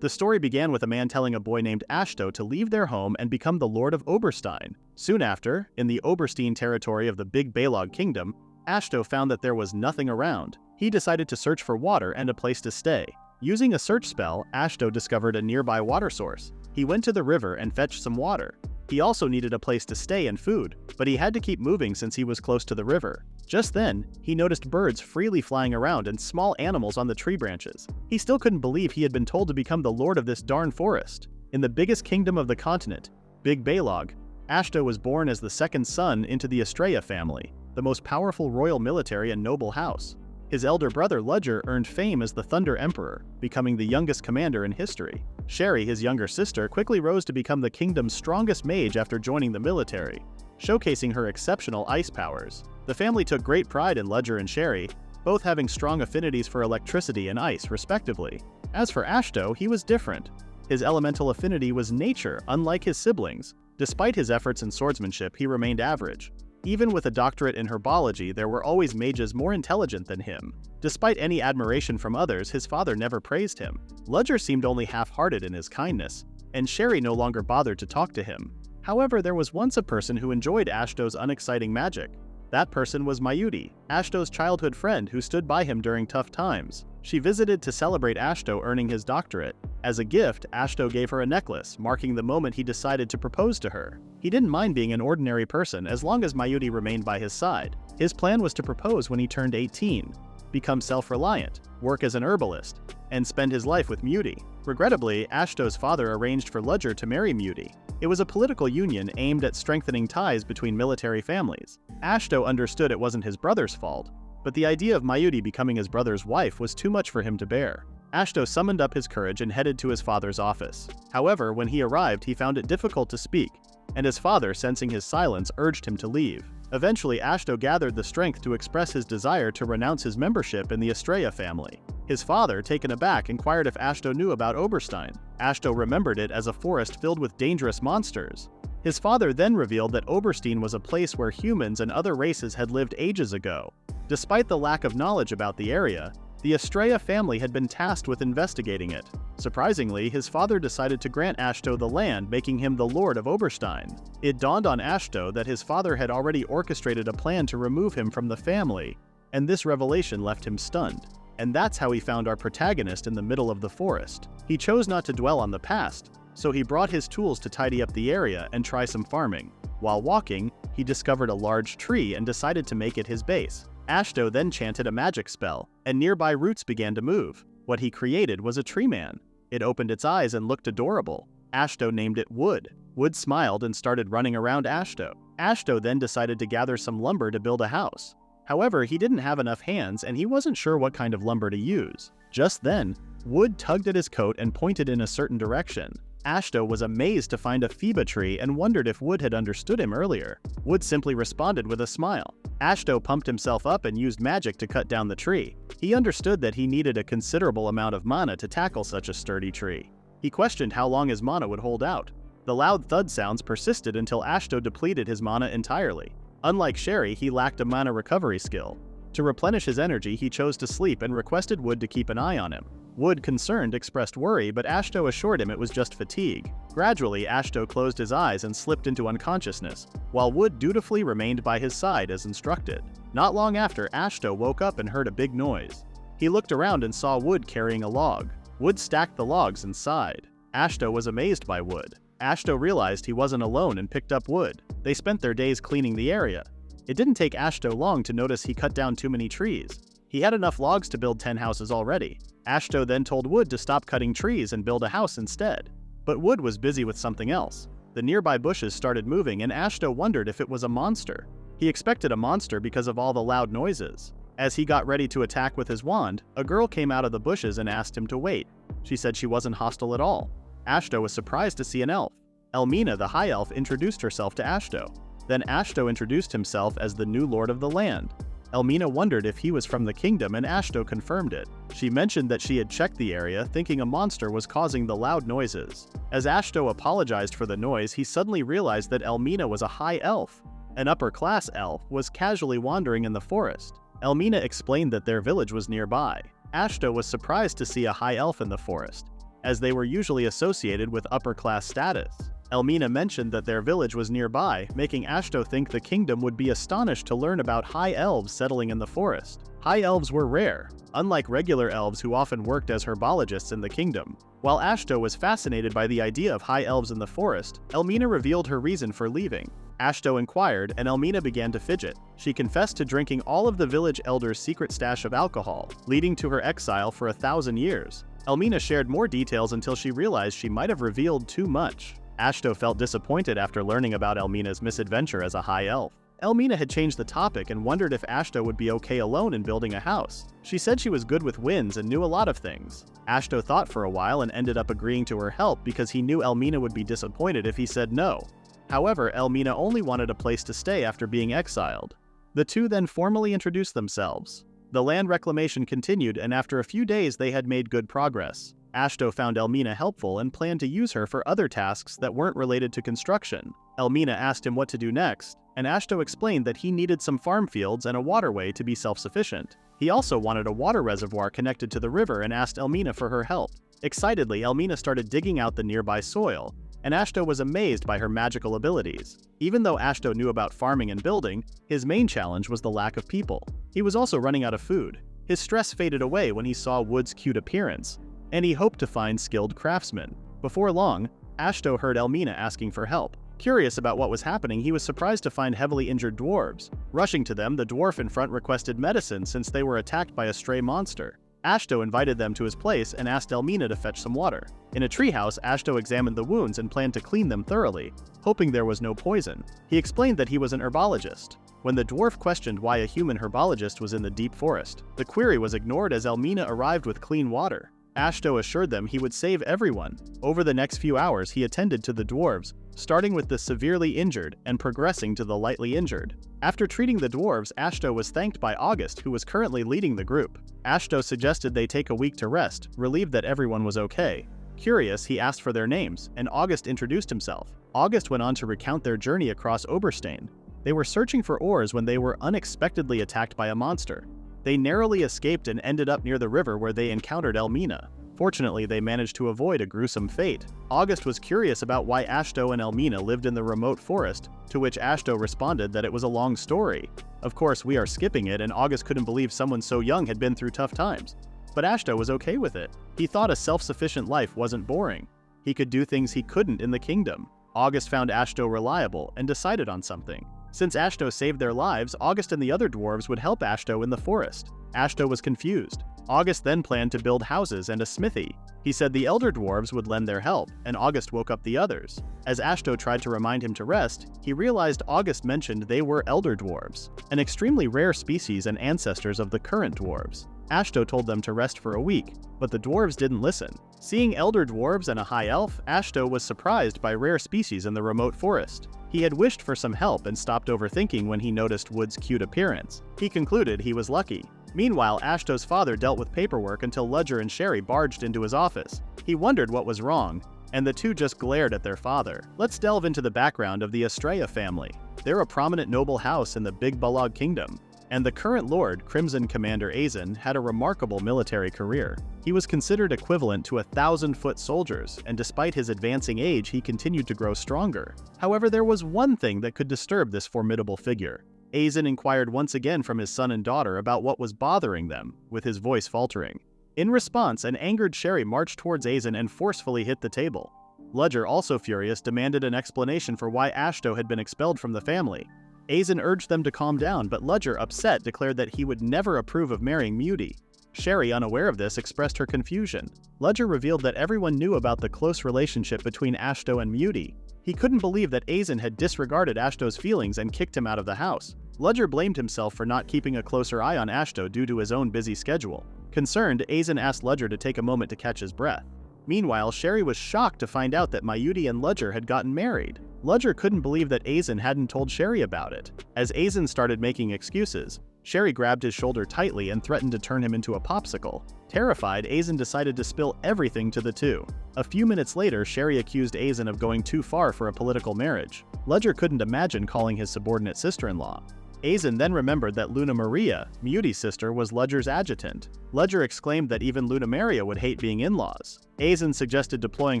The story began with a man telling a boy named Ashto to leave their home and become the Lord of Oberstein. Soon after, in the Oberstein territory of the Big Balog Kingdom, Ashto found that there was nothing around. He decided to search for water and a place to stay. Using a search spell, Ashto discovered a nearby water source. He went to the river and fetched some water. He also needed a place to stay and food, but he had to keep moving since he was close to the river. Just then, he noticed birds freely flying around and small animals on the tree branches. He still couldn't believe he had been told to become the lord of this darn forest. In the biggest kingdom of the continent, Big Balog, Ashto was born as the second son into the Estrella family, the most powerful royal military and noble house. His elder brother Ludger earned fame as the Thunder Emperor, becoming the youngest commander in history. Sherry, his younger sister, quickly rose to become the kingdom's strongest mage after joining the military, showcasing her exceptional ice powers. The family took great pride in Ludger and Sherry, both having strong affinities for electricity and ice, respectively. As for Ashto, he was different. His elemental affinity was nature, unlike his siblings. Despite his efforts in swordsmanship, he remained average. Even with a doctorate in herbology, there were always mages more intelligent than him. Despite any admiration from others, his father never praised him. Ludger seemed only half-hearted in his kindness, and Sherry no longer bothered to talk to him. However, there was once a person who enjoyed Ashto's unexciting magic. That person was Mayuri, Ashto's childhood friend who stood by him during tough times. She visited to celebrate Ashto earning his doctorate. As a gift, Ashto gave her a necklace, marking the moment he decided to propose to her. He didn't mind being an ordinary person as long as Mayuri remained by his side. His plan was to propose when he turned 18, become self-reliant, work as an herbalist, and spend his life with Muti. Regrettably, Ashto's father arranged for Ludger to marry Muti. It was a political union aimed at strengthening ties between military families. Ashto understood it wasn't his brother's fault, but the idea of Mayuri becoming his brother's wife was too much for him to bear. Ashto summoned up his courage and headed to his father's office. However, when he arrived, he found it difficult to speak, and his father, sensing his silence, urged him to leave. Eventually, Ashto gathered the strength to express his desire to renounce his membership in the Estrella family. His father, taken aback, inquired if Ashto knew about Oberstein. Ashto remembered it as a forest filled with dangerous monsters. His father then revealed that Oberstein was a place where humans and other races had lived ages ago. Despite the lack of knowledge about the area, the Estrella family had been tasked with investigating it. Surprisingly, his father decided to grant Ashto the land, making him the Lord of Oberstein. It dawned on Ashto that his father had already orchestrated a plan to remove him from the family, and this revelation left him stunned. And that's how he found our protagonist in the middle of the forest. He chose not to dwell on the past, so he brought his tools to tidy up the area and try some farming. While walking, he discovered a large tree and decided to make it his base. Ashto then chanted a magic spell, and nearby roots began to move. What he created was a tree man. It opened its eyes and looked adorable. Ashto named it Wood. Wood smiled and started running around Ashto. Ashto then decided to gather some lumber to build a house. However, he didn't have enough hands and he wasn't sure what kind of lumber to use. Just then, Wood tugged at his coat and pointed in a certain direction. Ashto was amazed to find a Phoeba tree and wondered if Wood had understood him earlier. Wood simply responded with a smile. Ashto pumped himself up and used magic to cut down the tree. He understood that he needed a considerable amount of mana to tackle such a sturdy tree. He questioned how long his mana would hold out. The loud thud sounds persisted until Ashto depleted his mana entirely. Unlike Sherry, he lacked a mana recovery skill. To replenish his energy, he chose to sleep and requested Wood to keep an eye on him. Wood, concerned, expressed worry, but Ashto assured him it was just fatigue. Gradually, Ashto closed his eyes and slipped into unconsciousness, while Wood dutifully remained by his side as instructed. Not long after, Ashto woke up and heard a big noise. He looked around and saw Wood carrying a log. Wood stacked the logs and sighed. Ashto was amazed by Wood. Ashto realized he wasn't alone and picked up Wood. They spent their days cleaning the area. It didn't take Ashto long to notice he cut down too many trees. He had enough logs to build 10 houses already. Ashto then told Wood to stop cutting trees and build a house instead. But Wood was busy with something else. The nearby bushes started moving and Ashto wondered if it was a monster. He expected a monster because of all the loud noises. As he got ready to attack with his wand, a girl came out of the bushes and asked him to wait. She said she wasn't hostile at all. Ashto was surprised to see an elf. Elmina, the High Elf, introduced herself to Ashto. Then Ashto introduced himself as the new lord of the land. Elmina wondered if he was from the kingdom and Ashto confirmed it. She mentioned that she had checked the area thinking a monster was causing the loud noises. As Ashto apologized for the noise, he suddenly realized that Elmina was a high elf. An upper-class elf was casually wandering in the forest. Elmina explained that their village was nearby. Ashto was surprised to see a high elf in the forest. as they were usually associated with upper-class status. Elmina mentioned that their village was nearby, making Ashto think the kingdom would be astonished to learn about High Elves settling in the forest. High Elves were rare, unlike regular elves who often worked as herbologists in the kingdom. While Ashto was fascinated by the idea of High Elves in the forest, Elmina revealed her reason for leaving. Ashto inquired, and Elmina began to fidget. She confessed to drinking all of the village elders' secret stash of alcohol, leading to her exile for 1,000 years. Elmina shared more details until she realized she might have revealed too much. Ashto felt disappointed after learning about Elmina's misadventure as a high elf. Elmina had changed the topic and wondered if Ashto would be okay alone in building a house. She said she was good with winds and knew a lot of things. Ashto thought for a while and ended up agreeing to her help because he knew Elmina would be disappointed if he said no. However, Elmina only wanted a place to stay after being exiled. The two then formally introduced themselves. The land reclamation continued, and after a few days they had made good progress. Ashto found Elmina helpful and planned to use her for other tasks that weren't related to construction. Elmina asked him what to do next, and Ashto explained that he needed some farm fields and a waterway to be self-sufficient. He also wanted a water reservoir connected to the river and asked Elmina for her help. Excitedly, Elmina started digging out the nearby soil, and Ashto was amazed by her magical abilities. Even though Ashto knew about farming and building, his main challenge was the lack of people. He was also running out of food. His stress faded away when he saw Wood's cute appearance, and he hoped to find skilled craftsmen. Before long, Ashto heard Elmina asking for help. Curious about what was happening, he was surprised to find heavily injured dwarves. Rushing to them, the dwarf in front requested medicine since they were attacked by a stray monster. Ashto invited them to his place and asked Elmina to fetch some water. In a treehouse, Ashto examined the wounds and planned to clean them thoroughly, hoping there was no poison. He explained that he was an herbologist. When the dwarf questioned why a human herbologist was in the deep forest, the query was ignored as Elmina arrived with clean water. Ashto assured them he would save everyone. Over the next few hours, he attended to the dwarves, starting with the severely injured and progressing to the lightly injured. After treating the dwarves, Ashto was thanked by August, who was currently leading the group. Ashto suggested they take a week to rest, relieved that everyone was okay. Curious, he asked for their names, and August introduced himself. August went on to recount their journey across Oberstein. They were searching for ores when they were unexpectedly attacked by a monster. They narrowly escaped and ended up near the river where they encountered Elmina. Fortunately, they managed to avoid a gruesome fate. August was curious about why Ashto and Elmina lived in the remote forest, to which Ashto responded that it was a long story. Of course, we are skipping it, and August couldn't believe someone so young had been through tough times. But Ashto was okay with it. He thought a self-sufficient life wasn't boring. He could do things he couldn't in the kingdom. August found Ashto reliable and decided on something. Since Ashto saved their lives, August and the other dwarves would help Ashto in the forest. Ashto was confused. August then planned to build houses and a smithy. He said the elder dwarves would lend their help, and August woke up the others. As Ashto tried to remind him to rest, he realized August mentioned they were elder dwarves, an extremely rare species and ancestors of the current dwarves. Ashto told them to rest for a week, but the dwarves didn't listen. Seeing elder dwarves and a high elf, Ashto was surprised by rare species in the remote forest. He had wished for some help and stopped overthinking when he noticed Wood's cute appearance. He concluded he was lucky. Meanwhile, Ashto's father dealt with paperwork until Ludger and Sherry barged into his office. He wondered what was wrong, and the two just glared at their father. Let's delve into the background of the Estrella family. They're a prominent noble house in the Big Balog Kingdom, and the current lord, Crimson Commander Azen, had a remarkable military career. He was considered equivalent to 1,000-foot soldiers, and despite his advancing age, he continued to grow stronger. However, there was one thing that could disturb this formidable figure. Azen inquired once again from his son and daughter about what was bothering them, with his voice faltering. In response, an angered Sherry marched towards Azen and forcefully hit the table. Ludger, also furious, demanded an explanation for why Ashto had been expelled from the family. Azen urged them to calm down, but Ludger, upset, declared that he would never approve of marrying Muti. Sherry, unaware of this, expressed her confusion. Ludger revealed that everyone knew about the close relationship between Ashto and Muti. He couldn't believe that Azen had disregarded Ashto's feelings and kicked him out of the house. Ludger blamed himself for not keeping a closer eye on Ashto due to his own busy schedule. Concerned, Azen asked Ludger to take a moment to catch his breath. Meanwhile, Sherry was shocked to find out that Mayuti and Ludger had gotten married. Ludger couldn't believe that Azen hadn't told Sherry about it. As Azen started making excuses, Sherry grabbed his shoulder tightly and threatened to turn him into a popsicle. Terrified, Azen decided to spill everything to the two. A few minutes later, Sherry accused Azen of going too far for a political marriage. Ludger couldn't imagine calling his subordinate sister-in-law. Aizen then remembered that Luna Maria, Muti's sister, was Ludger's adjutant. Ludger exclaimed that even Luna Maria would hate being in-laws. Aizen suggested deploying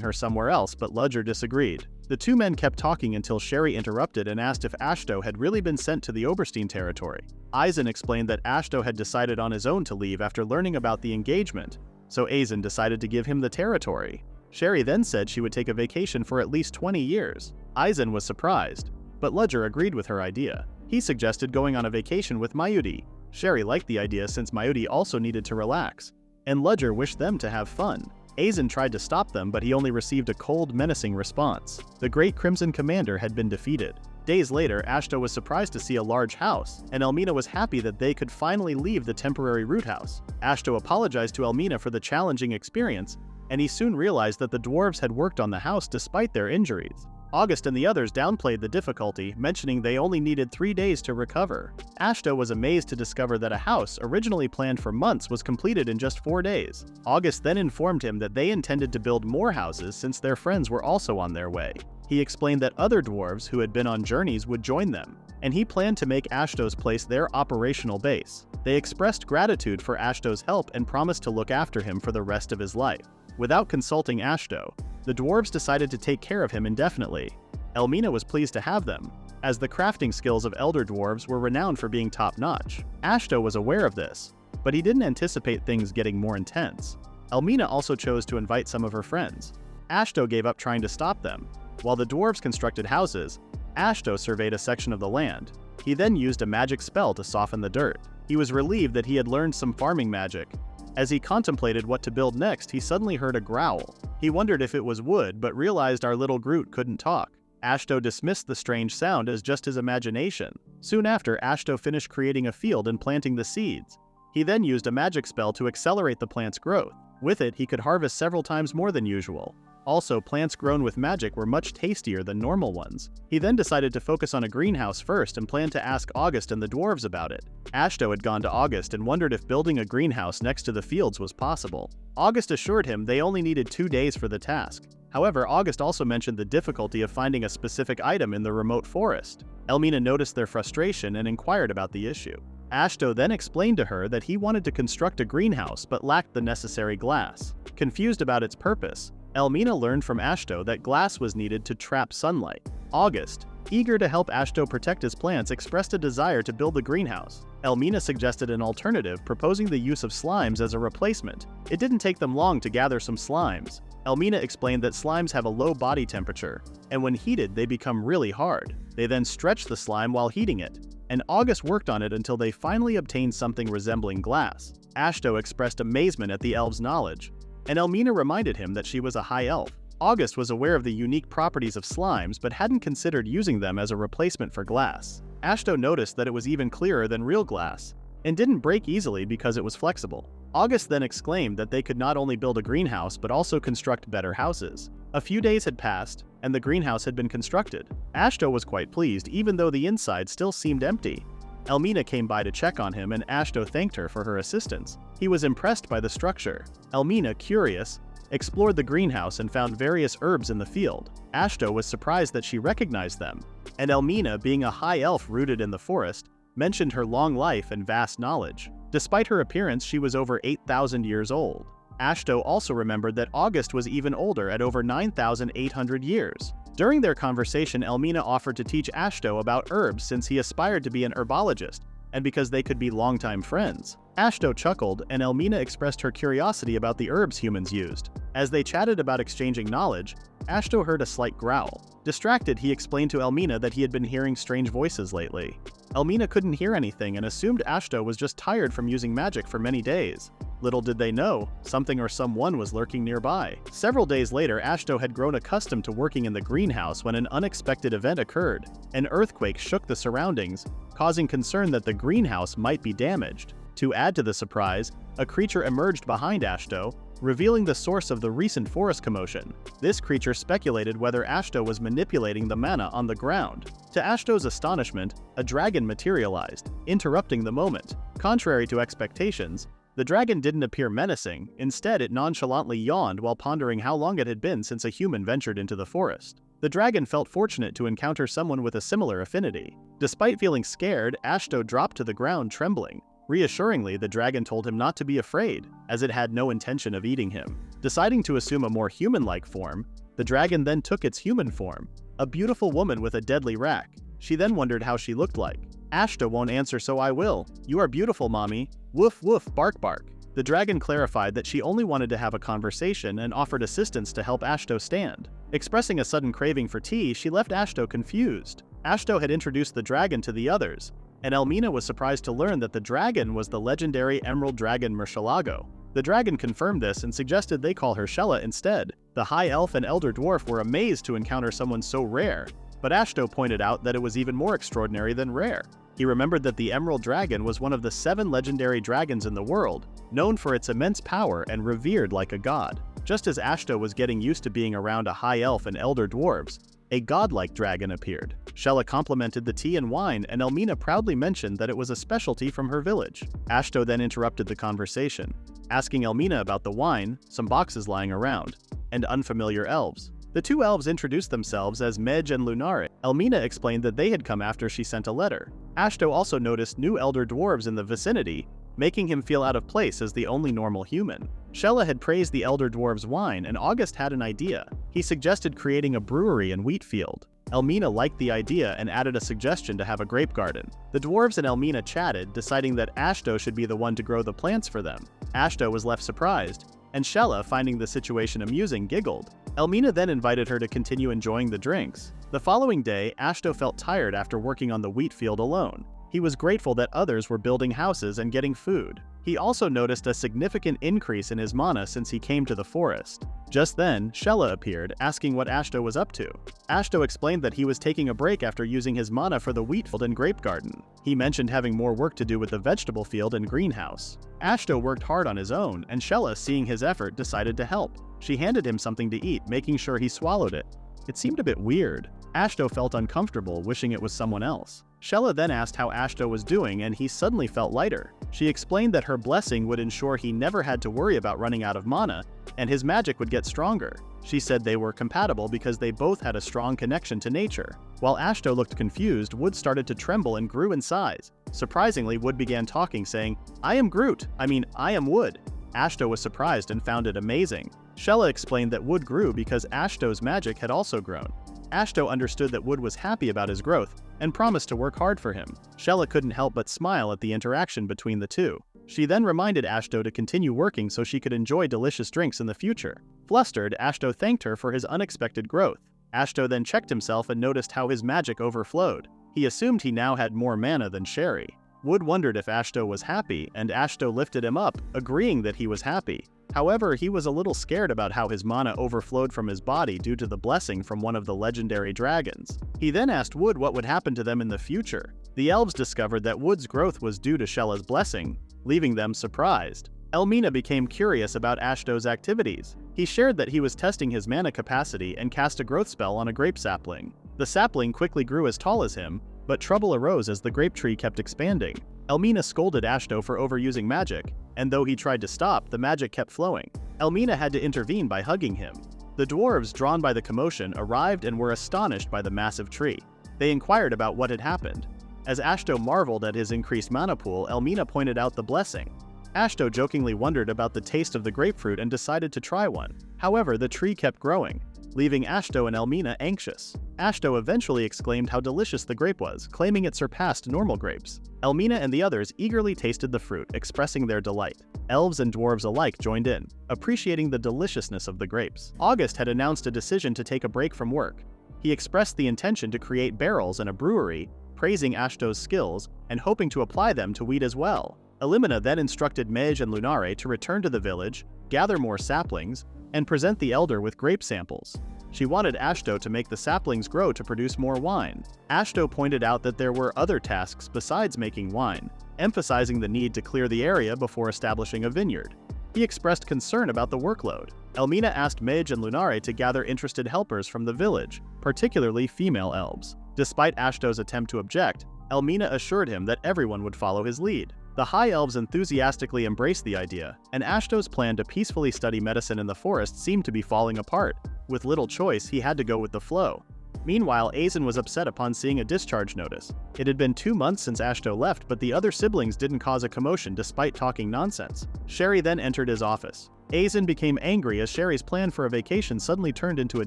her somewhere else, but Ludger disagreed. The two men kept talking until Sherry interrupted and asked if Ashto had really been sent to the Oberstein territory. Aizen explained that Ashto had decided on his own to leave after learning about the engagement, so Aizen decided to give him the territory. Sherry then said she would take a vacation for at least 20 years. Aizen was surprised, but Ludger agreed with her idea. He suggested going on a vacation with Mayuri. Sherry liked the idea since Mayuri also needed to relax, and Ludger wished them to have fun. Aizen tried to stop them, but he only received a cold, menacing response. The Great Crimson Commander had been defeated. Days later, Ashto was surprised to see a large house, and Elmina was happy that they could finally leave the temporary root house. Ashto apologized to Elmina for the challenging experience, and he soon realized that the dwarves had worked on the house despite their injuries. August and the others downplayed the difficulty, mentioning they only needed 3 days to recover. Ashto was amazed to discover that a house originally planned for months was completed in just 4 days. August then informed him that they intended to build more houses since their friends were also on their way. He explained that other dwarves who had been on journeys would join them, and he planned to make Ashto's place their operational base. They expressed gratitude for Ashto's help and promised to look after him for the rest of his life. Without consulting Ashto, the dwarves decided to take care of him indefinitely. Elmina was pleased to have them, as the crafting skills of elder dwarves were renowned for being top-notch. Ashto was aware of this, but he didn't anticipate things getting more intense. Elmina also chose to invite some of her friends. Ashto gave up trying to stop them. While the dwarves constructed houses, Ashto surveyed a section of the land. He then used a magic spell to soften the dirt. He was relieved that he had learned some farming magic. As he contemplated what to build next, he suddenly heard a growl. He wondered if it was wood, but realized our little Groot couldn't talk. Ashto dismissed the strange sound as just his imagination. Soon after, Ashto finished creating a field and planting the seeds. He then used a magic spell to accelerate the plant's growth. With it, he could harvest several times more than usual. Also, plants grown with magic were much tastier than normal ones. He then decided to focus on a greenhouse first and planned to ask August and the dwarves about it. Ashto had gone to August and wondered if building a greenhouse next to the fields was possible. August assured him they only needed 2 days for the task. However, August also mentioned the difficulty of finding a specific item in the remote forest. Elmina noticed their frustration and inquired about the issue. Ashto then explained to her that he wanted to construct a greenhouse but lacked the necessary glass. Confused about its purpose, Elmina learned from Ashto that glass was needed to trap sunlight. August, eager to help Ashto protect his plants, expressed a desire to build the greenhouse. Elmina suggested an alternative, proposing the use of slimes as a replacement. It didn't take them long to gather some slimes. Elmina explained that slimes have a low body temperature, and when heated they become really hard. They then stretch the slime while heating it, and August worked on it until they finally obtained something resembling glass. Ashto expressed amazement at the elves' knowledge, and Elmina reminded him that she was a high elf. August was aware of the unique properties of slimes but hadn't considered using them as a replacement for glass. Ashto noticed that it was even clearer than real glass, and didn't break easily because it was flexible. August then exclaimed that they could not only build a greenhouse but also construct better houses. A few days had passed, and the greenhouse had been constructed. Ashto was quite pleased, even though the inside still seemed empty. Elmina came by to check on him, and Ashto thanked her for her assistance. He was impressed by the structure. Elmina, curious, explored the greenhouse and found various herbs in the field. Ashto was surprised that she recognized them, and Elmina, being a high elf rooted in the forest, mentioned her long life and vast knowledge. Despite her appearance, she was over 8,000 years old. Ashto also remembered that August was even older at over 9,800 years. During their conversation, Elmina offered to teach Ashto about herbs since he aspired to be an herbologist, and because they could be longtime friends. Ashto chuckled, and Elmina expressed her curiosity about the herbs humans used. As they chatted about exchanging knowledge, Ashto heard a slight growl. Distracted, he explained to Elmina that he had been hearing strange voices lately. Elmina couldn't hear anything and assumed Ashto was just tired from using magic for many days. Little did they know, something or someone was lurking nearby. Several days later, Ashto had grown accustomed to working in the greenhouse when an unexpected event occurred. An earthquake shook the surroundings, causing concern that the greenhouse might be damaged. To add to the surprise, a creature emerged behind Ashto, revealing the source of the recent forest commotion. This creature speculated whether Ashto was manipulating the mana on the ground. To Ashto's astonishment, a dragon materialized, interrupting the moment. Contrary to expectations, the dragon didn't appear menacing. Instead, it nonchalantly yawned while pondering how long it had been since a human ventured into the forest. The dragon felt fortunate to encounter someone with a similar affinity. Despite feeling scared, Ashto dropped to the ground trembling. Reassuringly, the dragon told him not to be afraid, as it had no intention of eating him. Deciding to assume a more human-like form, the dragon then took its human form, a beautiful woman with a deadly rack. She then wondered how she looked like. Ashto won't answer, so I will. You are beautiful, mommy. Woof woof, bark bark. The dragon clarified that she only wanted to have a conversation and offered assistance to help Ashto stand. Expressing a sudden craving for tea, she left Ashto confused. Ashto had introduced the dragon to the others, and Elmina was surprised to learn that the dragon was the legendary emerald dragon Murcielago. The dragon confirmed this and suggested they call her Shella instead. The High Elf and Elder Dwarf were amazed to encounter someone so rare, but Ashto pointed out that it was even more extraordinary than rare. He remembered that the Emerald Dragon was one of the 7 legendary dragons in the world, known for its immense power and revered like a god. Just as Ashto was getting used to being around a High Elf and Elder Dwarves, a godlike dragon appeared. Shella complimented the tea and wine, and Elmina proudly mentioned that it was a specialty from her village. Ashto then interrupted the conversation, asking Elmina about the wine, some boxes lying around, and unfamiliar elves. The 2 elves introduced themselves as Mage and Lunare. Elmina explained that they had come after she sent a letter. Ashto also noticed new elder dwarves in the vicinity, making him feel out of place as the only normal human. Shella had praised the elder dwarves' wine, and August had an idea. He suggested creating a brewery in Wheatfield. Elmina liked the idea and added a suggestion to have a grape garden. The dwarves and Elmina chatted, deciding that Ashto should be the one to grow the plants for them. Ashto was left surprised, and Shella, finding the situation amusing, giggled. Elmina then invited her to continue enjoying the drinks. The following day, Ashto felt tired after working on the wheat field alone. He was grateful that others were building houses and getting food. He also noticed a significant increase in his mana since he came to the forest. Just then, Shella appeared, asking what Ashto was up to. Ashto explained that he was taking a break after using his mana for the wheat field and grape garden. He mentioned having more work to do with the vegetable field and greenhouse. Ashto worked hard on his own, and Shella, seeing his effort, decided to help. She handed him something to eat, making sure he swallowed it. It seemed a bit weird. Ashto felt uncomfortable, wishing it was someone else. Shella then asked how Ashto was doing, and he suddenly felt lighter. She explained that her blessing would ensure he never had to worry about running out of mana, and his magic would get stronger. She said they were compatible because they both had a strong connection to nature. While Ashto looked confused, Wood started to tremble and grew in size. Surprisingly, Wood began talking, saying, I am Wood. Ashto was surprised and found it amazing. Shella explained that Wood grew because Ashto's magic had also grown. Ashto understood that Wood was happy about his growth and promised to work hard for him. Shella couldn't help but smile at the interaction between the two. She then reminded Ashto to continue working so she could enjoy delicious drinks in the future. Flustered, Ashto thanked her for his unexpected growth. Ashto then checked himself and noticed how his magic overflowed. He assumed he now had more mana than Sherry. Wood wondered if Ashto was happy, and Ashto lifted him up, agreeing that he was happy. However, he was a little scared about how his mana overflowed from his body due to the blessing from one of the legendary dragons. He then asked Wood what would happen to them in the future. The elves discovered that Wood's growth was due to Shella's blessing, leaving them surprised. Elmina became curious about Ashto's activities. He shared that he was testing his mana capacity and cast a growth spell on a grape sapling. The sapling quickly grew as tall as him, but trouble arose as the grape tree kept expanding. Elmina scolded Ashto for overusing magic, and though he tried to stop, the magic kept flowing. Elmina had to intervene by hugging him. The dwarves, drawn by the commotion, arrived and were astonished by the massive tree. They inquired about what had happened. As Ashto marveled at his increased mana pool, Elmina pointed out the blessing. Ashto jokingly wondered about the taste of the grapefruit and decided to try one. However, the tree kept growing, leaving Ashto and Elmina anxious. Ashto eventually exclaimed how delicious the grape was, claiming it surpassed normal grapes. Elmina and the others eagerly tasted the fruit, expressing their delight. Elves and dwarves alike joined in, appreciating the deliciousness of the grapes. August had announced a decision to take a break from work. He expressed the intention to create barrels and a brewery, praising Ashto's skills and hoping to apply them to wheat as well. Elmina then instructed Mage and Lunare to return to the village, gather more saplings, and present the elder with grape samples. She wanted Ashto to make the saplings grow to produce more wine. Ashto pointed out that there were other tasks besides making wine, emphasizing the need to clear the area before establishing a vineyard. He expressed concern about the workload. Elmina asked Mage and Lunare to gather interested helpers from the village, particularly female elves. Despite Ashto's attempt to object, Elmina assured him that everyone would follow his lead. The High Elves enthusiastically embraced the idea, and Ashto's plan to peacefully study medicine in the forest seemed to be falling apart. With little choice, he had to go with the flow. Meanwhile, Aizen was upset upon seeing a discharge notice. It had been 2 months since Ashto left, but the other siblings didn't cause a commotion despite talking nonsense. Sherry then entered his office. Aizen became angry as Sherry's plan for a vacation suddenly turned into a